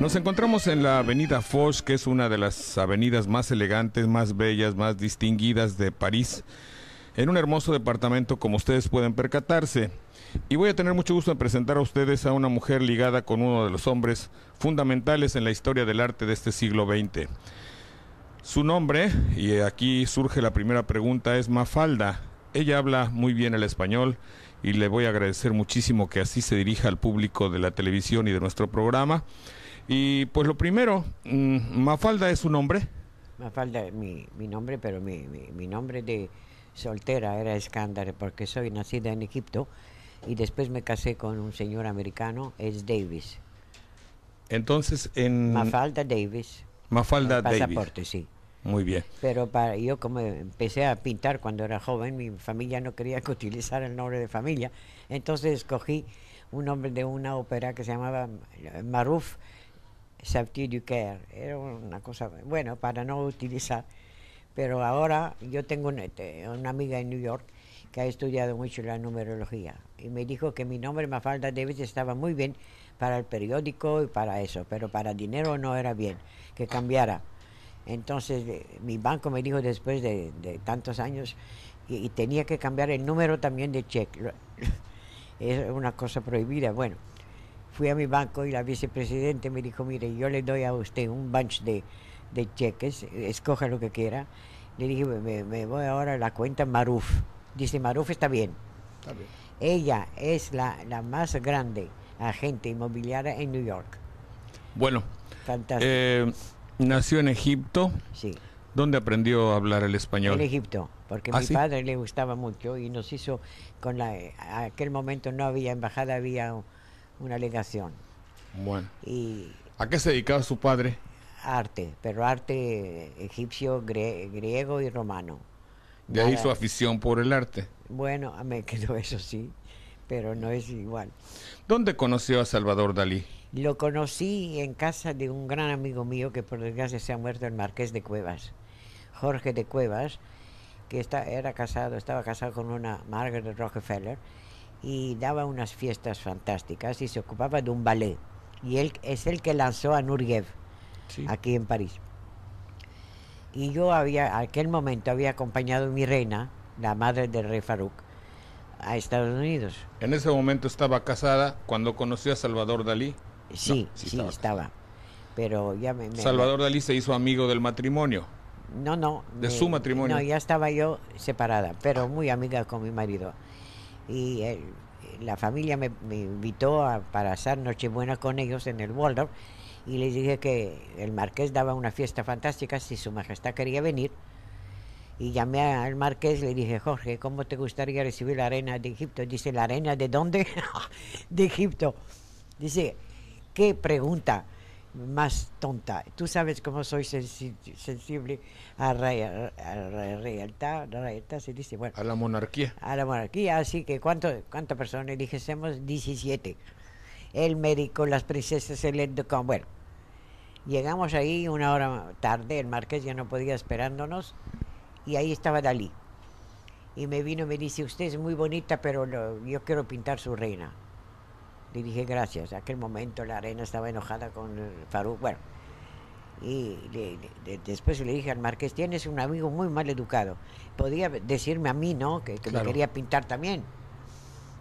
A: Nos encontramos en la avenida Foch, que es una de las avenidas más elegantes, más bellas, más distinguidas de París, en un hermoso departamento, como ustedes pueden percatarse. Y voy a tener mucho gusto en presentar a ustedes a una mujer ligada con uno de los hombres fundamentales en la historia del arte de este siglo XX. Su nombre, y aquí surge la primera pregunta, es Mafalda. Ella habla muy bien el español y le voy a agradecer muchísimo que así se dirija al público de la televisión y de nuestro programa. Y pues lo primero, Mafalda es su nombre.
Q: Mafalda es mi nombre, pero mi nombre de soltera era Escándalo, porque soy nacida en Egipto y después me casé con un señor americano, es Davis.
A: Entonces en...
Q: Mafalda Davis.
A: Mafalda Davis.
Q: Pasaporte, sí.
A: Muy bien.
Q: Pero yo como empecé a pintar cuando era joven, mi familia no quería que utilizara el nombre de familia, entonces escogí un nombre de una ópera que se llamaba Marouf Sapti du Caire. Era una cosa, bueno, para no utilizar. Pero ahora yo tengo una amiga en New York que ha estudiado mucho la numerología y me dijo que mi nombre Mafalda Davis estaba muy bien para el periódico y para eso, pero para dinero no era bien, que cambiara. Entonces mi banco me dijo después de tantos años y tenía que cambiar el número también de cheque. Es una cosa prohibida. Bueno, fui a mi banco y la vicepresidente me dijo, mire, yo le doy a usted un bunch de cheques, escoja lo que quiera. Le dije, me voy ahora a la cuenta Marouf. Dice, Marouf está bien.
A: Está bien.
Q: Ella es la más grande agente inmobiliaria en New York.
A: Bueno,
Q: fantástico.
A: Nació en Egipto.
Q: Sí.
A: ¿Dónde aprendió a hablar el español?
Q: En Egipto, porque mi padre le gustaba mucho y nos hizo, a aquel momento no había embajada, había una legación.
A: Bueno.
Q: Y
A: ¿a qué se dedicaba su padre?
Q: Arte, pero arte egipcio, griego y romano.
A: De ahí su afición por el arte.
Q: Bueno, me quedó eso sí, pero no es igual.
A: ¿Dónde conoció a Salvador Dalí?
Q: Lo conocí en casa de un gran amigo mío que por desgracia se ha muerto, el Marqués de Cuevas, Jorge de Cuevas, que estaba casado con una Margaret Rockefeller y daba unas fiestas fantásticas y se ocupaba de un ballet. Y él es el que lanzó a Nureyev, sí, aquí en París. Y yo aquel momento había acompañado a mi reina, la madre del rey Farouk, a Estados Unidos.
A: ¿En ese momento estaba casada cuando conoció a Salvador Dalí?
Q: Sí, no, sí estaba. Pero ya
A: Salvador Dalí se hizo amigo del matrimonio.
Q: No.
A: ¿De su matrimonio?
Q: No, ya estaba yo separada, pero muy amiga con mi marido. Y la familia me invitó para hacer Nochebuena con ellos en el Waldorf y les dije que el marqués daba una fiesta fantástica si su majestad quería venir. Y llamé al marqués y le dije, Jorge, ¿cómo te gustaría recibir la reina de Egipto? Dice, ¿la reina de dónde? De Egipto. Dice, ¿qué pregunta más tonta? Tú sabes cómo soy sensible a la realidad, se dice, bueno.
A: A la monarquía.
Q: A la monarquía, así que ¿cuántas personas? Le dije, somos 17. El médico, las princesas, el edecán. Bueno, llegamos ahí una hora tarde, el marqués ya no podía esperándonos, y ahí estaba Dalí. Y me vino y me dice, usted es muy bonita, pero yo quiero pintar su reina. Le dije, gracias. Aquel momento la reina estaba enojada con Farouk. Bueno, y después le dije al marqués, tienes un amigo muy mal educado. Podía decirme a mí, ¿no? Que claro, me quería pintar también.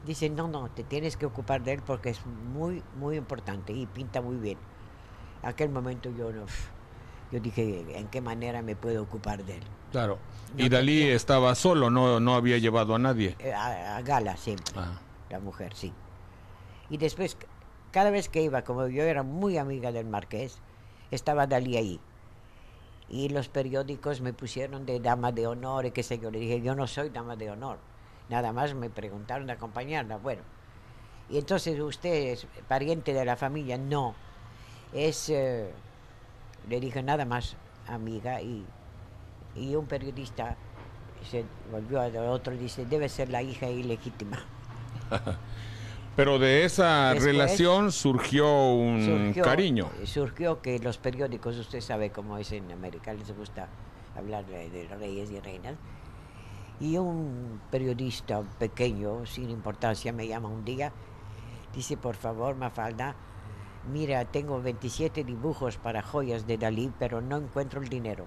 Q: Dice, no, te tienes que ocupar de él porque es muy, muy importante y pinta muy bien. Aquel momento yo dije, ¿en qué manera me puedo ocupar de él?
A: Claro. No, y Dalí estaba solo, no había llevado a nadie.
Q: A Gala siempre, la mujer, sí. Y después, cada vez que iba, como yo era muy amiga del marqués, estaba Dalí ahí. Y los periódicos me pusieron de dama de honor y qué sé yo. Le dije, yo no soy dama de honor. Nada más me preguntaron de acompañarla. Bueno, y entonces, ¿usted es pariente de la familia? No. Le dije nada más, amiga. Y un periodista se volvió al otro y dice, debe ser la hija ilegítima.
A: Pero de esa relación surgió un cariño.
Q: Surgió que los periódicos, usted sabe cómo es en América, les gusta hablar de reyes y reinas. Y un periodista pequeño, sin importancia, me llama un día, dice, por favor, Mafalda, mira, tengo 27 dibujos para joyas de Dalí, pero no encuentro el dinero.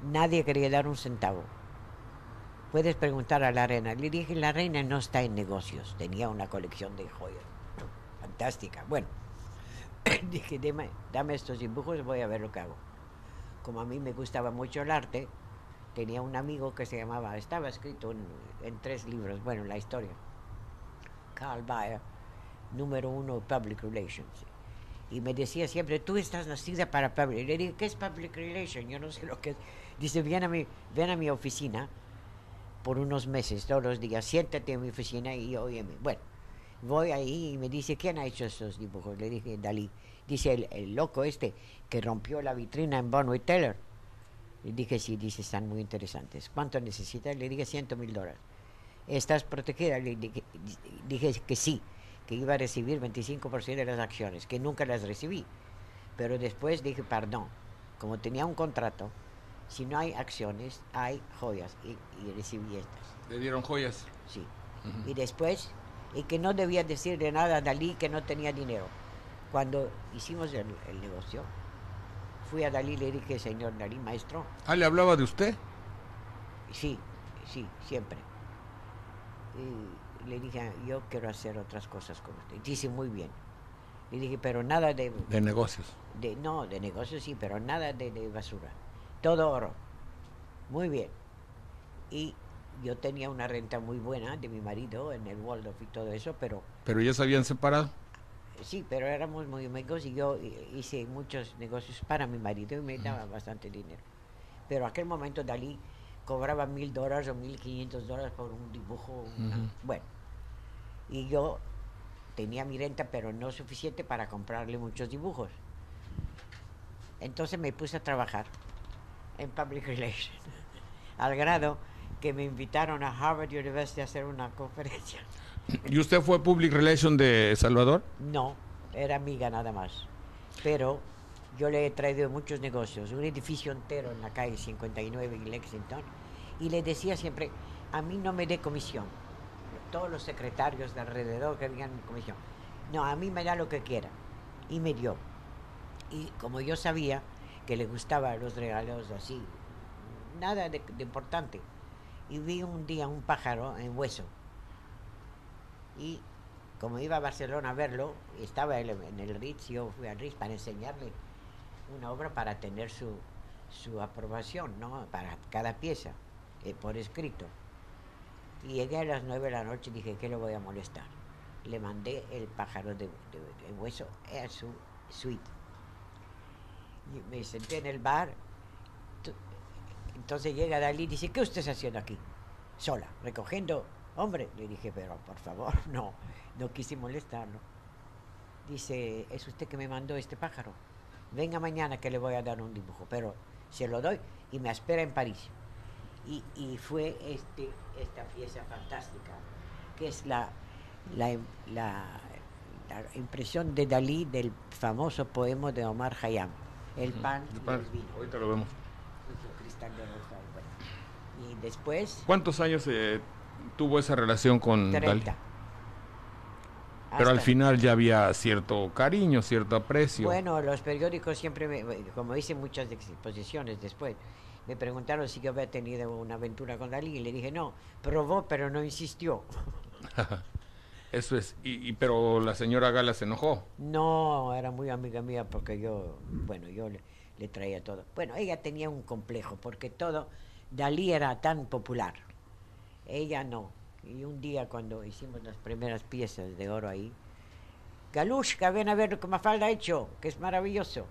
Q: Nadie quería dar un centavo. Puedes preguntar a la reina. Le dije, la reina no está en negocios, tenía una colección de joyas. Fantástica. Bueno, dije, dame estos dibujos, voy a ver lo que hago. Como a mí me gustaba mucho el arte, tenía un amigo que se llamaba, estaba escrito en 3 libros, bueno, la historia. Carl Bayer, número 1 Public Relations. Y me decía siempre, tú estás nacida para Public. Le dije, ¿qué es Public Relations? Yo no sé lo que es. Dice, ven a mi oficina por unos meses, todos los días, siéntate en mi oficina y óyeme. Bueno, voy ahí y me dice, ¿quién ha hecho estos dibujos? Le dije, Dalí. Dice, el loco este que rompió la vitrina en Bonwit Teller. Le dije, sí, dice, están muy interesantes. ¿Cuánto necesitas? Le dije, $100,000. ¿Estás protegida? Le dije que sí, que iba a recibir 25% de las acciones, que nunca las recibí. Pero después dije, perdón, como tenía un contrato, si no hay acciones, hay joyas, y recibí estas.
A: ¿Le dieron joyas?
Q: Sí. Y después, y que no debía decirle nada a Dalí, que no tenía dinero. Cuando hicimos el negocio, fui a Dalí y le dije, señor Dalí, maestro.
A: Ah, ¿le hablaba de usted?
Q: Sí, siempre. Y le dije, yo quiero hacer otras cosas con usted. Dice, muy bien. Le dije, pero nada de...
A: De negocios.
Q: No, de negocios sí, pero nada de basura. Todo oro. Muy bien. Y yo tenía una renta muy buena de mi marido en el Waldorf y todo eso, pero...
A: ¿Pero ya se habían separado?
Q: Sí, pero éramos muy amigos y yo hice muchos negocios para mi marido y me daba bastante dinero. Pero aquel momento Dalí cobraba $1,000 o $1,500 por un dibujo. Bueno, y yo tenía mi renta, pero no suficiente para comprarle muchos dibujos. Entonces me puse a trabajar en Public Relations, al grado que me invitaron a Harvard University a hacer una conferencia.
A: ¿Y usted fue Public Relation de Salvador?
Q: No, era amiga nada más. Pero yo le he traído muchos negocios, un edificio entero en la calle 59 en Lexington, y le decía siempre, a mí no me dé comisión. Todos los secretarios de alrededor querían comisión. No, a mí me da lo que quiera. Y me dio. Y como yo sabía que le gustaban los regalos así, nada de importante. Y vi un día un pájaro en hueso. Y como iba a Barcelona a verlo, estaba él en el Ritz, yo fui al Ritz para enseñarle una obra para tener su aprobación, ¿no? Para cada pieza, por escrito. Y llegué a las 9 de la noche y dije, ¿qué le voy a molestar? Le mandé el pájaro de hueso a su suite. Y me senté en el bar. Entonces llega Dalí y dice, ¿qué usted está haciendo aquí? Sola, recogiendo. Hombre, le dije, pero por favor, no quise molestarlo. Dice, es usted que me mandó este pájaro. Venga mañana que le voy a dar un dibujo, pero se lo doy y me espera en París. Y fue esta pieza fantástica, que es la impresión de Dalí del famoso poema de Omar Khayyam, El pan y el vino.
A: Ahorita lo vemos.
Q: Cristal de rosa, bueno. Y después...
A: ¿Cuántos años tuvo esa relación con
Q: 30.
A: Dalí? Pero al final ya había cierto cariño, cierto aprecio.
Q: Bueno, los periódicos siempre, como hice muchas exposiciones después, me preguntaron si yo había tenido una aventura con Dalí y le dije no, probó pero no insistió.
A: Eso es, pero la señora Gala se enojó.
Q: No, era muy amiga mía porque yo le traía todo. Bueno, ella tenía un complejo porque Dalí era tan popular, ella no. Y un día cuando hicimos las primeras piezas de oro ahí, Galushka, ven a ver lo que Mafalda ha hecho, que es maravilloso.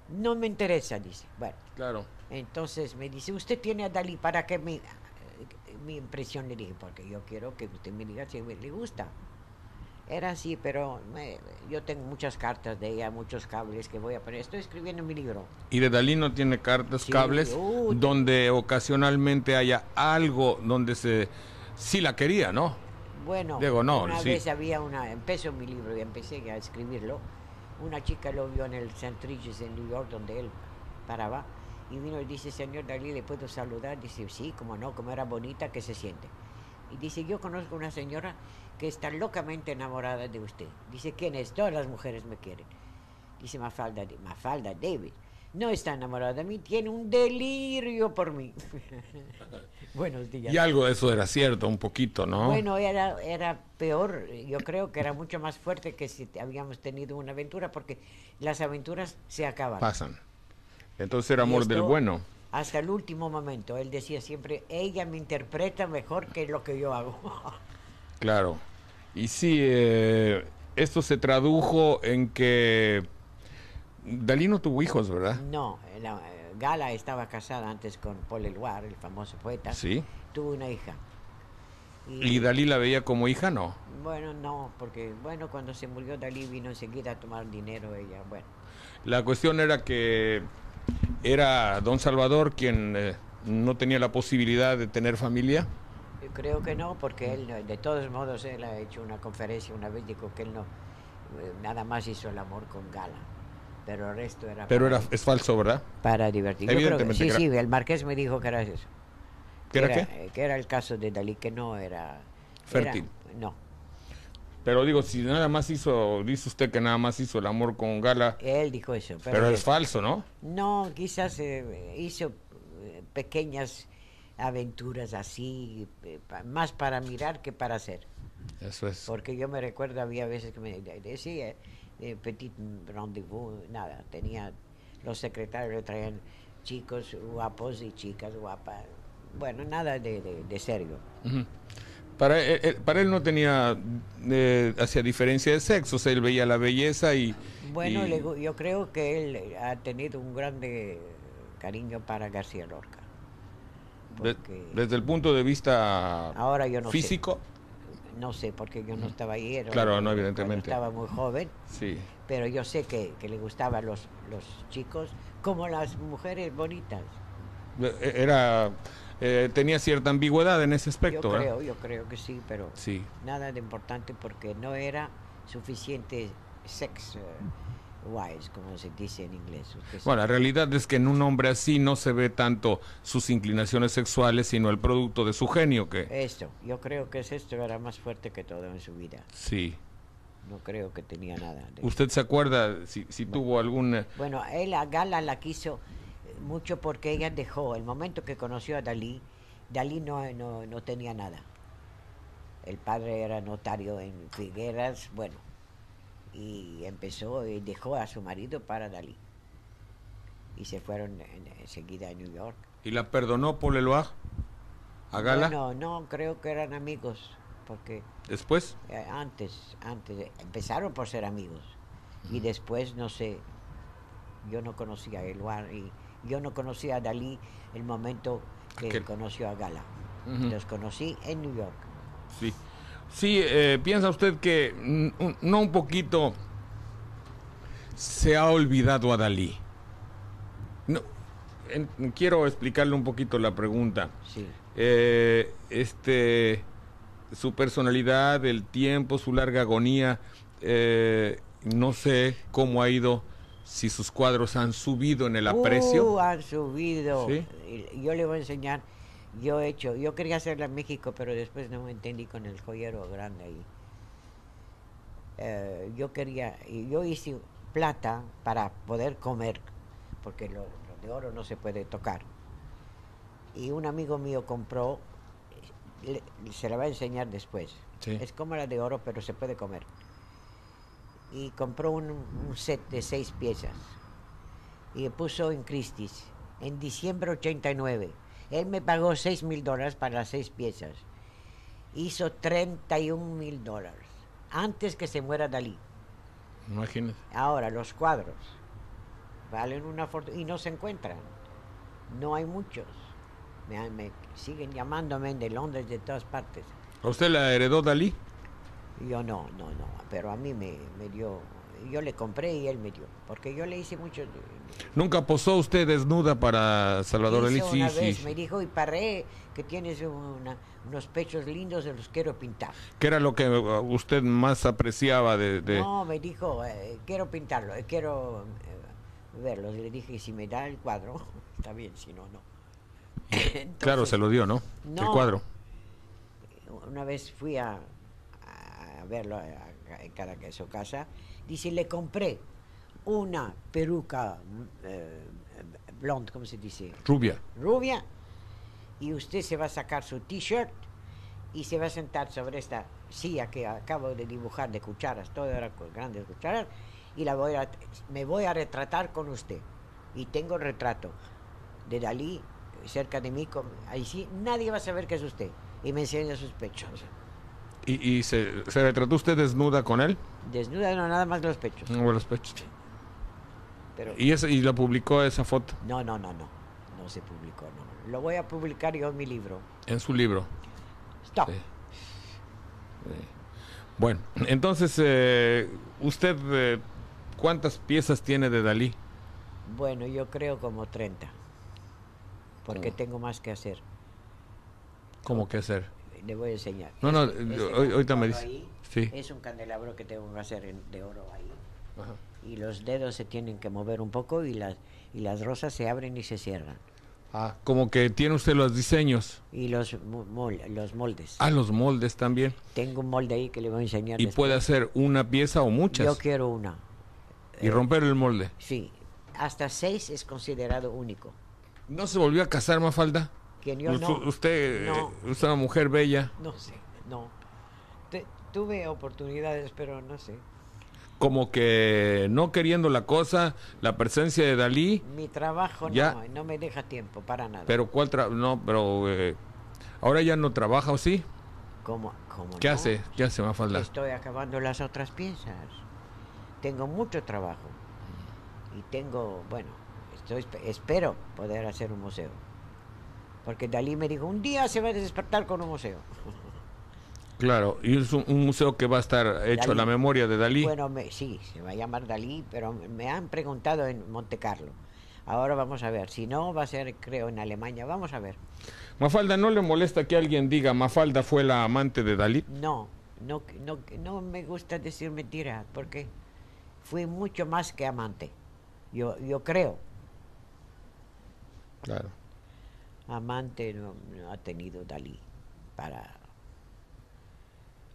Q: No me interesa, dice. Bueno,
A: claro.
Q: Entonces me dice, usted tiene a Dalí para que mi impresión, le dije, porque yo quiero que usted me diga si le gusta. Era así, pero yo tengo muchas cartas de ella, muchos cables que voy a poner. Estoy escribiendo mi libro.
A: ¿Y de Dalí no tiene cartas,
Q: sí,
A: cables, donde ocasionalmente haya algo donde sí la quería, ¿no?
Q: Bueno,
A: Diego, no,
Q: una
A: sí.
Q: vez empezó mi libro y empecé a escribirlo. Una chica lo vio en el St. Regis en New York, donde él paraba, y vino y dice, señor Dalí, ¿le puedo saludar? Dice, sí, como no, como era bonita, que se siente. Y dice, yo conozco una señora que está locamente enamorada de usted. Dice, ¿quién es? Todas las mujeres me quieren. Dice Mafalda David. No está enamorada de mí, tiene un delirio por mí. Buenos días.
A: Y algo de eso era cierto, un poquito, ¿no?
Q: Bueno, era peor, yo creo que era mucho más fuerte que si habíamos tenido una aventura, porque las aventuras se acaban.
A: Pasan. Entonces era amor del bueno.
Q: Hasta el último momento, él decía siempre, ella me interpreta mejor que lo que yo hago.
A: Claro. Y sí, esto se tradujo en que Dalí no tuvo hijos, ¿verdad?
Q: No, Gala estaba casada antes con Paul Eluard, el famoso poeta.
A: Sí.
Q: Tuvo una hija.
A: ¿Y Dalí la veía como hija, no?
Q: Bueno, no, porque cuando se murió Dalí vino enseguida a tomar dinero ella, bueno.
A: La cuestión era que era don Salvador quien no tenía la posibilidad de tener familia.
Q: Yo creo que no, porque él, de todos modos, él ha hecho una conferencia una vez, dijo que él no, nada más hizo el amor con Gala. Pero el resto era...
A: Es falso, ¿verdad?
Q: Para divertir.
A: Evidentemente.
Q: Sí, el Marqués me dijo que era eso.
A: ¿Qué era qué?
Q: Que era el caso de Dalí, que no era...
A: Fértil.
Q: No.
A: Pero digo, si nada más hizo, dice usted que nada más hizo el amor con Gala...
Q: Él dijo eso.
A: Pero es falso, ¿no?
Q: No, quizás hizo pequeñas aventuras así, más para mirar que para hacer.
A: Eso es.
Q: Porque yo me recuerdo, había veces que me decía... petit rendezvous, nada, los secretarios le traían chicos guapos y chicas guapas, bueno, nada de serio.
A: Uh-huh. Para él no tenía hacia diferencia de sexo, o sea, él veía la belleza y...
Q: Bueno, yo creo que él ha tenido un grande cariño para García Lorca.
A: Desde el punto de vista
Q: ahora yo no
A: físico...
Q: sé. No sé, porque yo no estaba ahí.
A: Claro, no, evidentemente.
Q: Estaba muy joven.
A: Sí.
Q: Pero yo sé que le gustaban los chicos como las mujeres bonitas.
A: Tenía cierta ambigüedad en ese aspecto.
Q: Yo creo que sí, pero
A: sí.
Q: Nada de importante porque no era suficiente sex wise, como se dice en inglés.
A: Bueno, la realidad es que en un hombre así no se ve tanto sus inclinaciones sexuales, sino el producto de su genio.
Q: Yo creo que esto era más fuerte que todo en su vida.
A: Sí.
Q: No creo que tenía nada.
A: ¿Usted se acuerda si tuvo algún...?
Q: Bueno, él a Gala la quiso mucho porque ella dejó, el momento que conoció a Dalí no tenía nada. El padre era notario en Figueras, bueno, y empezó y dejó a su marido para Dalí. Y se fueron enseguida a New York.
A: ¿Y la perdonó Paul Eluard a Gala?
Q: No, creo que eran amigos, porque...
A: ¿Después?
Q: Antes, empezaron por ser amigos. Y después, no sé, yo no conocía a Eluard y yo no conocía a Dalí el momento que conoció a Gala. Los conocí en New York.
A: Sí. Sí, ¿piensa usted que no un poquito se ha olvidado a Dalí? No, quiero explicarle un poquito la pregunta.
Q: Sí.
A: Su personalidad, el tiempo, su larga agonía, no sé cómo ha ido, si sus cuadros han subido en el aprecio.
Q: Han subido.
A: ¿Sí?
Q: Yo le voy a enseñar. Yo quería hacerla en México, pero después no me entendí con el joyero grande ahí. Yo hice plata para poder comer, porque lo de oro no se puede tocar. Y un amigo mío compró, se la va a enseñar después.
A: Sí.
Q: Es como la de oro, pero se puede comer. Y compró un set de 6 piezas y puso en Christie's en diciembre 89. Él me pagó $6,000 para las 6 piezas. Hizo $31,000 antes que se muera Dalí.
A: Imagínate.
Q: Ahora, los cuadros valen una fortuna y no se encuentran. No hay muchos. Me siguen llamándome de Londres, de todas partes.
A: ¿A usted la heredó Dalí?
Q: Yo no, pero a mí me dio, yo le compré y él me dio, porque yo le hice mucho.
A: ¿Nunca posó usted desnuda para Salvador Dalí?
Q: Sí, una vez me dijo, y paré, que tienes unos pechos lindos, se los quiero pintar.
A: ¿Qué era lo que usted más apreciaba de...?
Q: No, me dijo, quiero pintarlo, quiero verlos. Y le dije, si me da el cuadro, está bien, si no, no.
A: Entonces, claro, se lo dio, ¿no? El cuadro.
Q: una vez fui a verlo en su casa, dice, le compré una peluca blonde, ¿cómo se dice?
A: Rubia.
Q: Rubia, y usted se va a sacar su t-shirt y se va a sentar sobre esta silla que acabo de dibujar de cucharas, todo era con grandes cucharas, y me voy a retratar con usted. Y tengo el retrato de Dalí cerca de mí, ahí sí, nadie va a saber que es usted. Y me enseña sus pechos.
A: ¿Y se retrató usted desnuda con él?
Q: Desnuda, no, nada más los pechos.
A: No, los pechos.
Q: Pero,
A: ¿Y la publicó esa foto?
Q: No se publicó, no. Lo voy a publicar yo en mi libro.
A: En su libro.
Q: Stop.
A: Sí. Bueno, entonces, ¿usted cuántas piezas tiene de Dalí?
Q: Bueno, yo creo como 30. Porque tengo más que hacer.
A: ¿Cómo que hacer?
Q: Le voy a enseñar.
A: No, ahorita me dice.
Q: Ahí,
A: sí.
Q: Es un candelabro que tengo que hacer de oro ahí.
A: Ajá.
Q: Y los dedos se tienen que mover un poco y las rosas se abren y se cierran.
A: Ah, como que tiene usted los diseños.
Q: Y los moldes.
A: Ah, los moldes también.
Q: Tengo un molde ahí que le voy a enseñar.
A: ¿Y
Q: después.
A: puede hacer una pieza o muchas?
Q: Yo quiero una.
A: ¿Y romper el molde?
Q: Sí. Hasta 6 es considerado único.
A: ¿No se volvió a casar, Mafalda?
Q: ¿Quién? Yo no.
A: Usted
Q: No.
A: es una mujer bella.
Q: No sé, no. Tuve oportunidades, pero no sé.
A: Como que no queriendo la cosa, la presencia de Dalí.
Q: Mi trabajo
A: ya,
Q: no me deja tiempo para nada.
A: Pero ahora ya no trabaja, ¿o sí?
Q: ¿Cómo
A: ¿Qué
Q: no?
A: hace? ¿Qué hace, Mafalda?
Q: Estoy acabando las otras piezas. Tengo mucho trabajo. Y tengo, espero poder hacer un museo. Porque Dalí me dijo, un día se va a despertar con un museo.
A: Claro, y es un museo que va a estar hecho a la memoria de Dalí.
Q: Bueno, sí, se va a llamar Dalí, pero me han preguntado en Monte Carlo. Ahora vamos a ver, si no va a ser, creo, en Alemania, vamos a ver.
A: Mafalda, ¿no le molesta que alguien diga Mafalda fue la amante de Dalí?
Q: No me gusta decir mentiras, porque fui mucho más que amante, yo creo.
A: Claro.
Q: Amante no ha tenido Dalí para...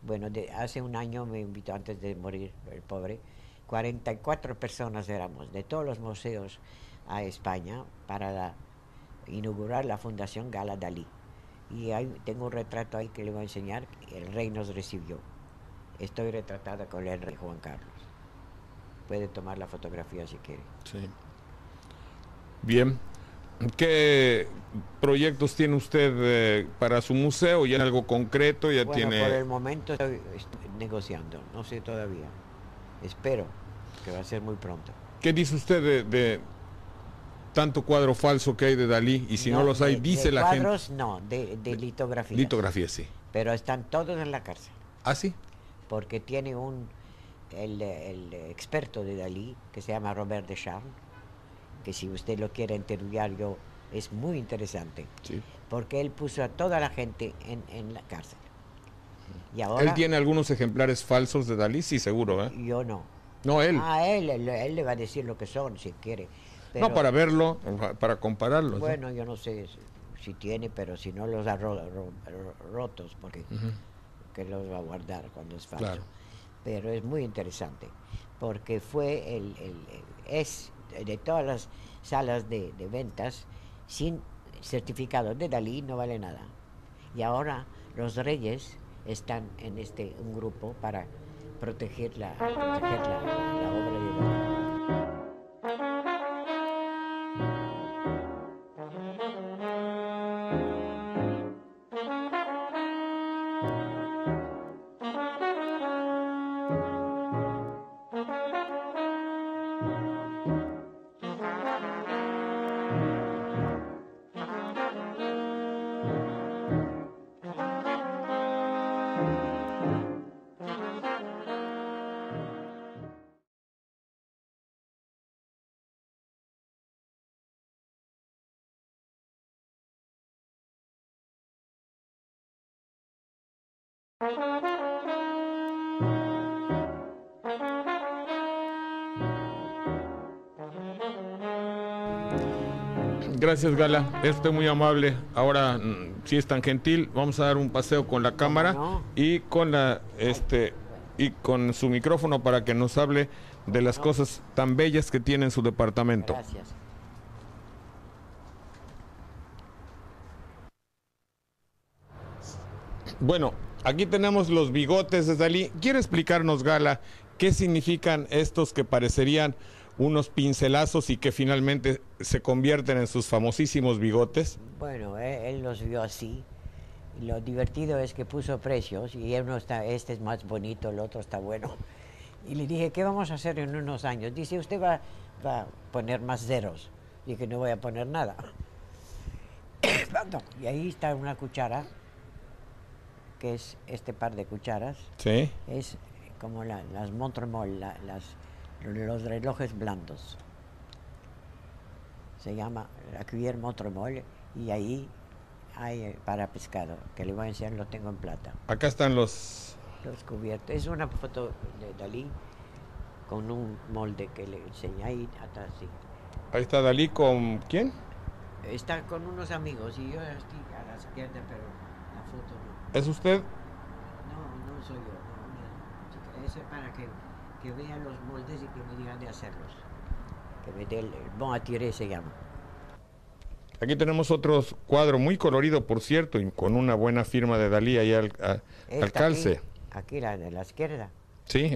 Q: Bueno, hace un año me invitó, antes de morir, el pobre, 44 personas éramos, de todos los museos a España, para inaugurar la Fundación Gala Dalí. Y tengo un retrato ahí que le voy a enseñar, el rey nos recibió. Estoy retratada con el rey Juan Carlos. Puede tomar la fotografía si quiere.
A: Sí. Bien. ¿Qué proyectos tiene usted para su museo? ¿Ya en algo concreto? ¿Ya tiene...?
Q: Por el momento estoy negociando, no sé todavía. Espero que va a ser muy pronto.
A: ¿Qué dice usted de tanto cuadro falso que hay de Dalí? Y si no los hay, dice la gente...
Q: cuadros no, de litografías.
A: Litografías, sí.
Q: Pero están todos en la cárcel.
A: ¿Ah, sí?
Q: Porque tiene el experto de Dalí, que se llama Robert Deschamps, que si usted lo quiere interrogar es muy interesante,
A: sí.
Q: Porque él puso a toda la gente en la cárcel. Y ahora,
A: ¿Él tiene algunos ejemplares falsos de Dalí? Sí, seguro, ¿eh?
Q: Yo no.
A: No, él.
Q: Él le va a decir lo que son, si quiere. Pero,
A: no, para verlo, para compararlos.
Q: Bueno, ¿no? Yo no sé si tiene, pero si no los ha rotos, porque que los va a guardar cuando es falso. Claro. Pero es muy interesante, porque fue es de todas las salas de ventas sin certificado de Dalí no vale nada. Y ahora los reyes están en un grupo para proteger la obra de Dalí.
A: Gracias, Gala. Es usted muy amable. Ahora, si es tan gentil, vamos a dar un paseo con la cámara y con y con su micrófono para que nos hable de las cosas tan bellas que tiene en su departamento.
Q: Gracias.
A: Bueno, aquí tenemos los bigotes de Dalí. ¿Quiere explicarnos, Gala, qué significan estos que parecerían unos pincelazos y que finalmente se convierten en sus famosísimos bigotes?
Q: Bueno, él los vio así. Lo divertido es que puso precios y uno está, este es más bonito, el otro está bueno. Y le dije, ¿qué vamos a hacer en unos años? Dice, usted va a poner más ceros. Dije, no voy a poner nada. Y ahí está una cuchara, que es este par de cucharas.
A: Sí.
Q: Es como las Montremol, los relojes blandos. Se llama la cuillère Montremol y ahí hay para pescado, que le voy a enseñar, lo tengo en plata.
A: Acá están los
Q: cubiertos. Es una foto de Dalí con un molde que le enseñé ahí atrás, sí.
A: Ahí está Dalí con ¿quién?
Q: Está con unos amigos y yo estoy a la izquierda, pero la foto no.
A: ¿Es usted?
Q: No soy yo. No, es para que vean los moldes y que me digan de hacerlos. Que me dé el bon à tirer se llama.
A: Aquí tenemos otro cuadro muy colorido, por cierto, y con una buena firma de Dalí ahí al calce.
Q: Aquí la de la izquierda.
A: Sí,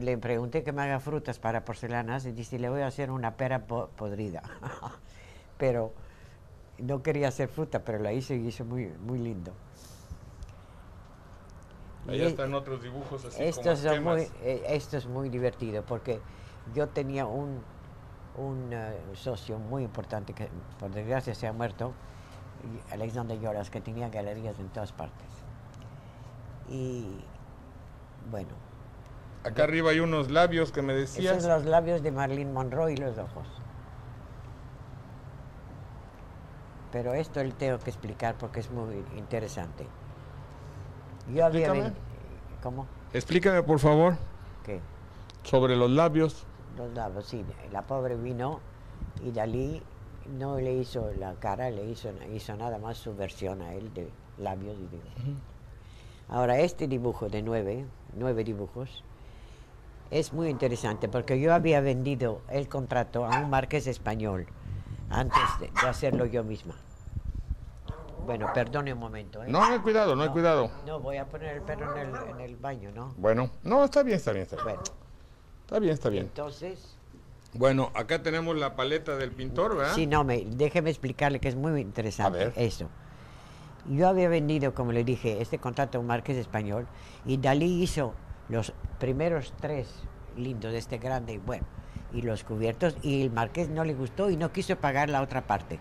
Q: Le pregunté que me haga frutas para porcelanas y dice, le voy a hacer una pera podrida. Pero no quería hacer fruta, pero la hice y hizo muy, muy lindo.
A: Allá están otros dibujos así
Q: esto
A: como
Q: esto es muy divertido porque yo tenía un socio muy importante que por desgracia se ha muerto, Alexander Yoras, que tenía galerías en todas partes. Y bueno.
A: Acá arriba hay unos labios que me decías.
Q: Esos son los labios de Marilyn Monroe y los ojos. Pero esto le tengo que explicar porque es muy interesante. Yo ¿Cómo?
A: Explícame, por favor.
Q: ¿Qué?
A: Sobre los labios.
Q: Los labios, sí. La pobre vino y Dalí no le hizo la cara, hizo nada más su versión a él de labios. Ahora, este dibujo de 9 dibujos, es muy interesante porque yo había vendido el contrato a un marqués español antes de hacerlo yo misma. Bueno, perdone un momento.
A: No hay cuidado, no hay cuidado.
Q: No, voy a poner el perro en el baño, ¿no?
A: Bueno, no, está bien.
Q: Bueno.
A: Está bien.
Q: Entonces...
A: Bueno, acá tenemos la paleta del pintor, ¿verdad?
Q: Sí, déjeme explicarle que es muy interesante esto. Yo había vendido, como le dije, este contrato a un marqués español y Dalí hizo los primeros 3 lindos, este grande y bueno, y los cubiertos, y el marqués no le gustó y no quiso pagar la otra parte.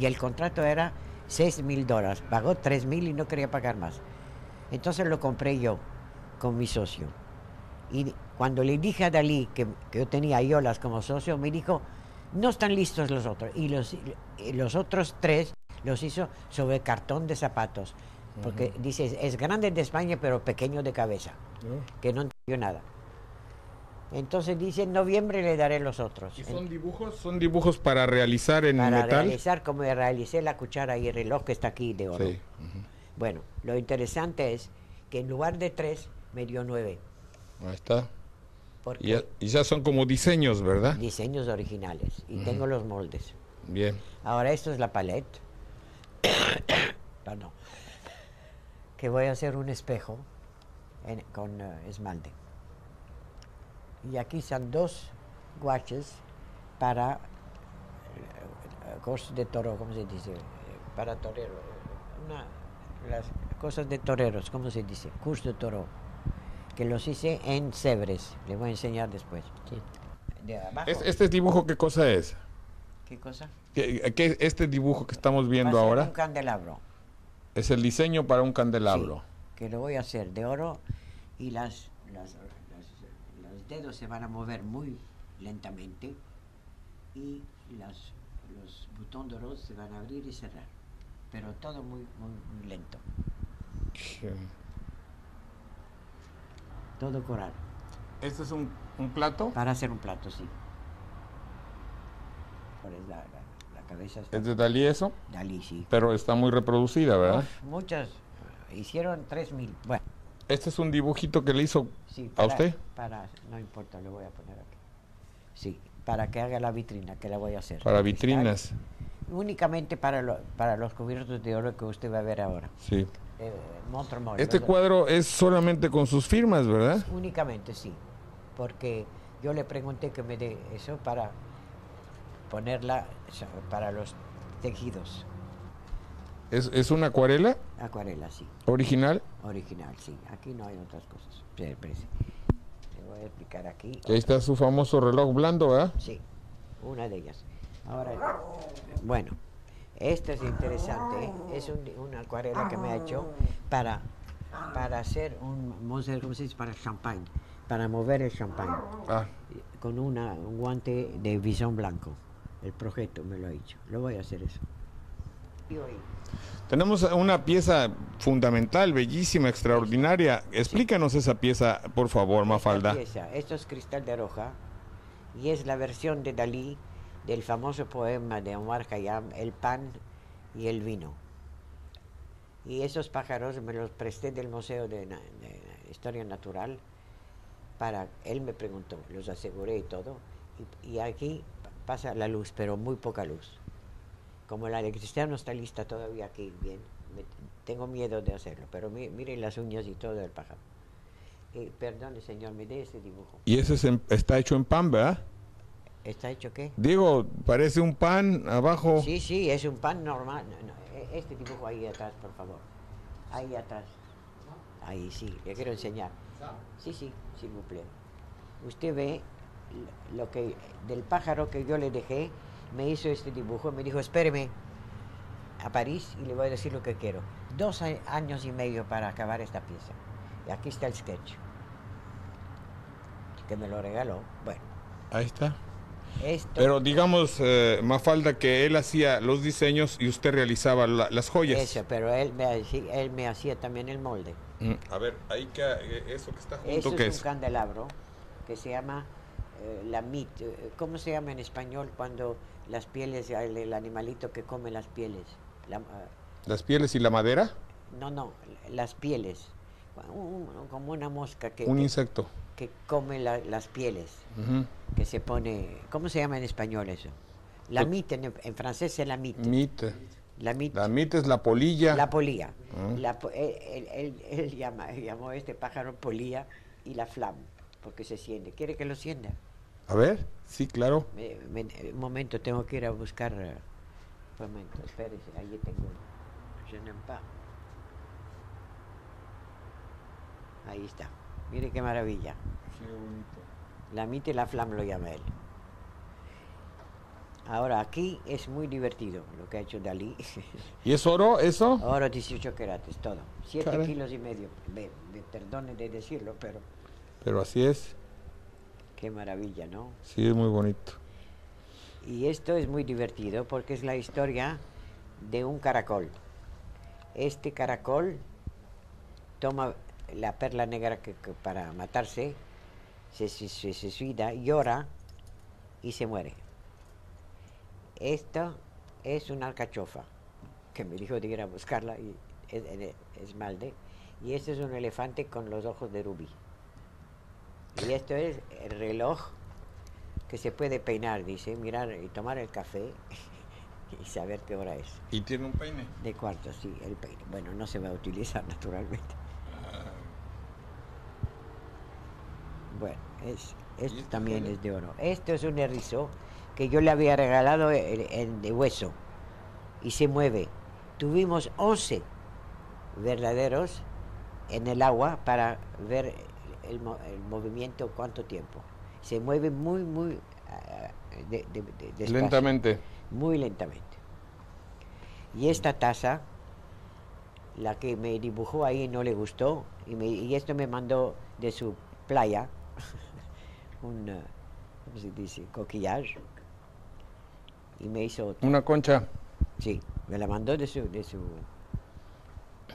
Q: Y el contrato era $6,000, pagó 3,000 y no quería pagar más. Entonces lo compré yo con mi socio. Y cuando le dije a Dalí que yo tenía a Yolas como socio, me dijo, no están listos los otros. Y los otros 3 los hizo sobre cartón de zapatos. Porque dice, es grande de España, pero pequeño de cabeza. Que no entendió nada. Entonces dice, en noviembre le daré los otros.
A: ¿Y son dibujos? ¿Son dibujos para realizar en metal?
Q: Para realizar como realicé la cuchara y el reloj que está aquí de oro.
A: Sí.
Q: Bueno, lo interesante es que en lugar de 3, me dio 9.
A: Ahí está. Y ya son como diseños, ¿verdad?
Q: Diseños originales. Y tengo los moldes.
A: Bien.
Q: Ahora esto es la palette. Perdón. Que voy a hacer un espejo con esmalte. Y aquí están 2 guaches para cosas de toro, ¿cómo se dice? Para torero. Las cosas de toreros, ¿cómo se dice? Curso de toro. Que los hice en Sèvres. Le voy a enseñar después. Sí. De abajo.
A: ¿Este dibujo qué cosa es?
Q: ¿Qué cosa?
A: Este dibujo que estamos viendo
Q: Va a ser
A: ahora.
Q: un candelabro.
A: Es el diseño para un candelabro.
Q: Sí, que lo voy a hacer de oro y los dedos se van a mover muy lentamente y los botones de oro se van a abrir y cerrar, pero todo muy lento.
A: Sí.
Q: Todo coral.
A: ¿Este es un plato?
Q: Para hacer un plato, sí. ¿Cuál es la cabeza.
A: ¿Es de Dalí eso?
Q: Dalí, sí.
A: Pero está muy reproducida, ¿verdad?
Q: Muchas, hicieron 3.000. Bueno.
A: ¿Este es un dibujito que le hizo
Q: sí,
A: a usted?
Q: No importa, lo voy a poner aquí. Sí, para que haga la vitrina, que la voy a hacer.
A: Para vitrinas.
Q: Únicamente para los cubiertos de oro que usted va a ver ahora.
A: Sí.
Q: Montremort,
A: Este cuadro es solamente con sus firmas, ¿verdad?
Q: Únicamente, sí. Porque yo le pregunté que me dé eso para ponerla para los tejidos.
A: ¿Es una acuarela?
Q: Acuarela, sí.
A: ¿Original?
Q: Original, sí. Aquí no hay otras cosas. Le voy a explicar aquí.
A: Ahí está su famoso reloj blando, ¿verdad?
Q: Sí, una de ellas. Ahora, bueno, esto es interesante, ¿eh? Es una acuarela que me ha hecho para hacer ¿cómo se dice? Para champagne, para mover el champagne. Con un guante de bisón blanco. El proyecto me lo ha hecho. Lo voy a hacer eso.
A: Tenemos una pieza fundamental, bellísima, extraordinaria. Explícanos esa pieza, por favor, Mafalda.
Q: Esto es Cristal de Roja y es la versión de Dalí del famoso poema de Omar Khayyam, El pan y el vino. Y esos pájaros me los presté del Museo de Historia Natural él me preguntó, los aseguré y todo, y aquí pasa la luz, pero muy poca luz. Como la electricidad no está lista todavía aquí, bien, tengo miedo de hacerlo, pero miren las uñas y todo del pájaro. Perdone, señor, me dé ese dibujo.
A: Y ese está hecho en pan, ¿verdad?
Q: ¿Está hecho qué?
A: Digo, parece un pan abajo.
Q: Sí, sí, es un pan normal. Este dibujo ahí atrás, por favor. Ahí atrás. Ahí, sí, le quiero enseñar. Sí, sí, s'il vous plaît. Usted ve lo que del pájaro que yo le dejé, me hizo este dibujo, me dijo, espéreme a París y le voy a decir lo que quiero. 2 años y medio para acabar esta pieza. Y aquí está el sketch, que me lo regaló. Bueno.
A: Ahí está. Pero digamos, Mafalda, que él hacía los diseños y usted realizaba las joyas.
Q: Eso, pero él me hacía también el molde.
A: A ver, ahí que eso que está junto,
Q: eso
A: ¿qué
Q: es?
A: Es
Q: Un candelabro que se llama la mit. ¿Cómo se llama en español cuando las pieles, el animalito que come las pieles?
A: ¿Las pieles y la madera?
Q: No, las pieles. Como una mosca que...
A: Un insecto.
Q: Que come las pieles. Que se pone... ¿Cómo se llama en español eso? La mit, en francés es la mit. La mit
A: es la polilla.
Q: La polilla. Él llamó a este pájaro polilla y la flamme, porque se siente. ¿Quiere que lo sienta?
A: A ver, sí, claro.
Q: Un momento, tengo que ir a buscar... un momento, espérese, ahí tengo... Je n'aime pas. Ahí está. Mire qué maravilla.
A: Qué bonito.
Q: La mit y la flamme lo llama él. Ahora, aquí es muy divertido lo que ha hecho Dalí.
A: ¿Y es oro eso?
Q: Oro 18 quilates, todo. 7
A: Caray.
Q: kilos y medio. Perdone de decirlo, pero...
A: Pero así es.
Q: Qué maravilla, ¿no?
A: Sí, es muy bonito.
Q: Y esto es muy divertido porque es la historia de un caracol. Este caracol toma la perla negra que para matarse, se suicida, llora y se muere. Esto es una alcachofa, que me dijo de ir a buscarla, y es esmalte. Y este es un elefante con los ojos de rubí. Y esto es el reloj que se puede peinar, dice, mirar y tomar el café y saber qué hora es.
A: ¿Y tiene un peine?
Q: De cuarto, sí, el peine. Bueno, no se va a utilizar naturalmente. Bueno, esto también es de oro. Esto es un erizo que yo le había regalado de hueso y se mueve. Tuvimos 11 verdaderos en el agua para ver el movimiento, cuánto tiempo. Se mueve muy despacio,
A: lentamente.
Q: Muy lentamente. Y esta taza, la que me dibujó ahí no le gustó, y esto me mandó de su playa, ¿cómo se dice? Coquillage. Y me hizo otra.
A: ¿Una concha?
Q: Sí, me la mandó de su...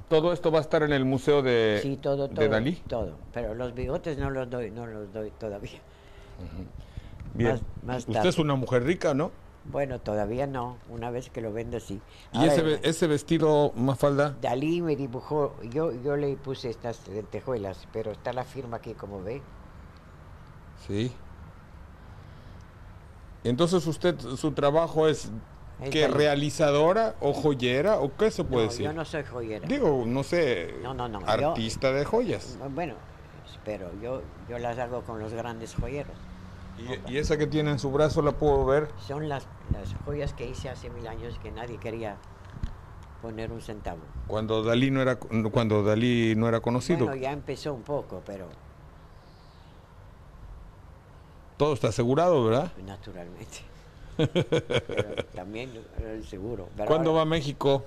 A: ¿Todo esto va a estar en el museo de,
Q: sí, todo,
A: de Dalí?
Q: Todo, pero los bigotes no los doy todavía.
A: Bien. Usted es una mujer rica, ¿no?
Q: Bueno, todavía no, una vez que lo venda sí.
A: ¿Y
Q: Ahora,
A: ese vestido, Mafalda?
Q: Dalí me dibujó, yo le puse estas lentejuelas, pero está la firma aquí, como ve.
A: Sí. Entonces usted, su trabajo es ¿qué,
Q: Dalí.
A: realizadora o joyera o qué se puede
Q: No,
A: decir?
Q: yo no soy joyera.
A: Digo, no sé,
Q: No,
A: artista de joyas.
Q: Bueno, pero yo las hago con los grandes joyeros.
A: ¿Y esa que tiene en su brazo la puedo ver?
Q: Son las joyas que hice hace 1000 años que nadie quería poner un centavo.
A: Cuando Dalí no era conocido.
Q: Bueno, ya empezó un poco, pero
A: Todo está asegurado, ¿verdad?
Q: naturalmente. Pero también el seguro. Pero
A: ¿Cuándo
Q: ahora,
A: va a México?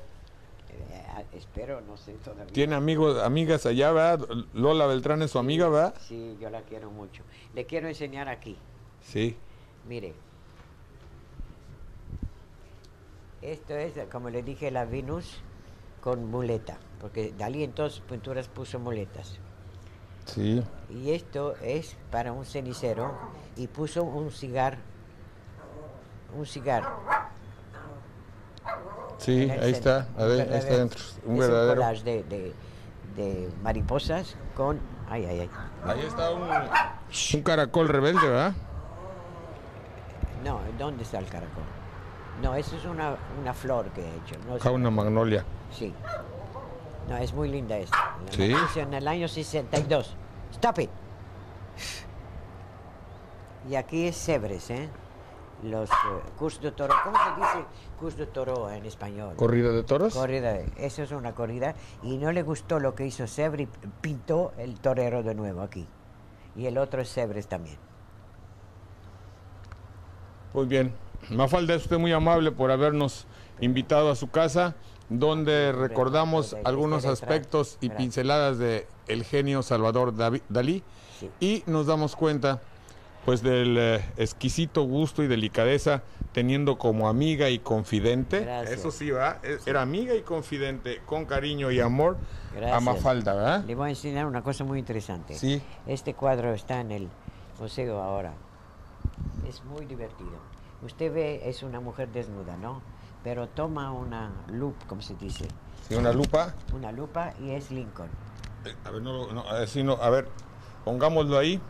Q: espero, no sé todavía.
A: ¿Tiene amigas allá, verdad? Lola Beltrán es su amiga, ¿verdad?
Q: Sí, yo la quiero mucho. Le quiero enseñar aquí.
A: Sí.
Q: Mire. Esto es, como le dije, la Venus con muleta, porque Dalí en todas sus pinturas puso muletas.
A: Sí.
Q: Y esto es para un cenicero y puso un cigarro.
A: Sí,
Q: en el
A: ahí
Q: centro.
A: está. A ver, ahí está dentro. Un verdadero.
Q: Es un collage de mariposas con... Ay.
A: Ahí está un caracol rebelde, ¿verdad?
Q: No, ¿dónde está el caracol? No, eso es una flor que he hecho. No es
A: Una magnolia.
Q: Sí. No, es muy linda esta. La
A: Sí.
Q: hice en el año 62. Stop it. Y aquí es Cebres, ¿eh? Los Course de Toro. ¿Cómo se dice Course de Toro en español?
A: ¿Corrida de toros?
Q: Eso es una corrida. Y no le gustó lo que hizo Cebres y pintó el torero de nuevo aquí. Y el otro es Cebres también.
A: Muy bien. Mafalda, es usted muy amable por habernos invitado a su casa, donde recordamos algunos aspectos y pinceladas de el genio Salvador Dalí, y nos damos cuenta pues del exquisito gusto y delicadeza teniendo como amiga y confidente.
Q: Gracias.
A: Eso sí, ¿verdad? Era amiga y confidente con cariño y amor a
Q: Gracias.
A: Mafalda, ¿verdad?
Q: Le voy a enseñar una cosa muy interesante.
A: Sí.
Q: Este cuadro está en el museo ahora. Es muy divertido. Usted ve, es una mujer desnuda, ¿no? Pero toma una lupa, ¿cómo se dice?
A: Sí, una lupa.
Q: Una lupa y es Lincoln.
A: A ver, así no, a ver, pongámoslo ahí.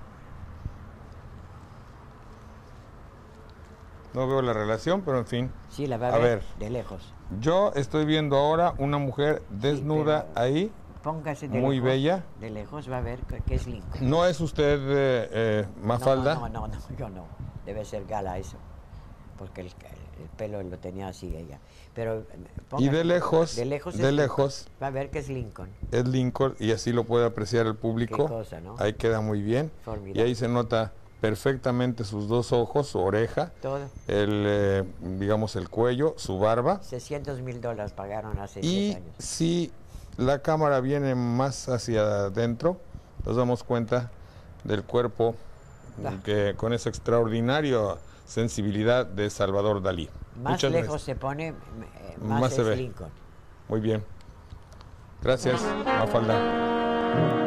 A: No veo la relación, pero en fin.
Q: Sí, la va a ver de lejos.
A: Yo estoy viendo ahora una mujer desnuda ahí,
Q: Póngase de
A: muy
Q: lejos,
A: bella.
Q: De lejos va a ver que es Lincoln.
A: ¿No es usted Mafalda?
Q: No, yo no. Debe ser Gala eso. Porque el pelo lo tenía así ella. Pero
A: Y de lejos,
Q: lejos va a ver que es Lincoln.
A: Es Lincoln y así lo puede apreciar el público.
Q: Qué cosa, ¿no?
A: Ahí queda muy bien.
Q: Formidable.
A: Y ahí se nota perfectamente sus dos ojos, su oreja,
Q: Todo.
A: digamos el cuello, su barba.
Q: $600,000 pagaron hace
A: Y
Q: 10 años.
A: si la cámara viene más hacia adentro, nos damos cuenta del cuerpo que con esa extraordinaria sensibilidad de Salvador Dalí.
Q: Más
A: Muchas
Q: lejos
A: gracias.
Q: se pone, más
A: se
Q: es
A: ve.
Q: Lincoln.
A: Muy bien. Gracias, Mafalda.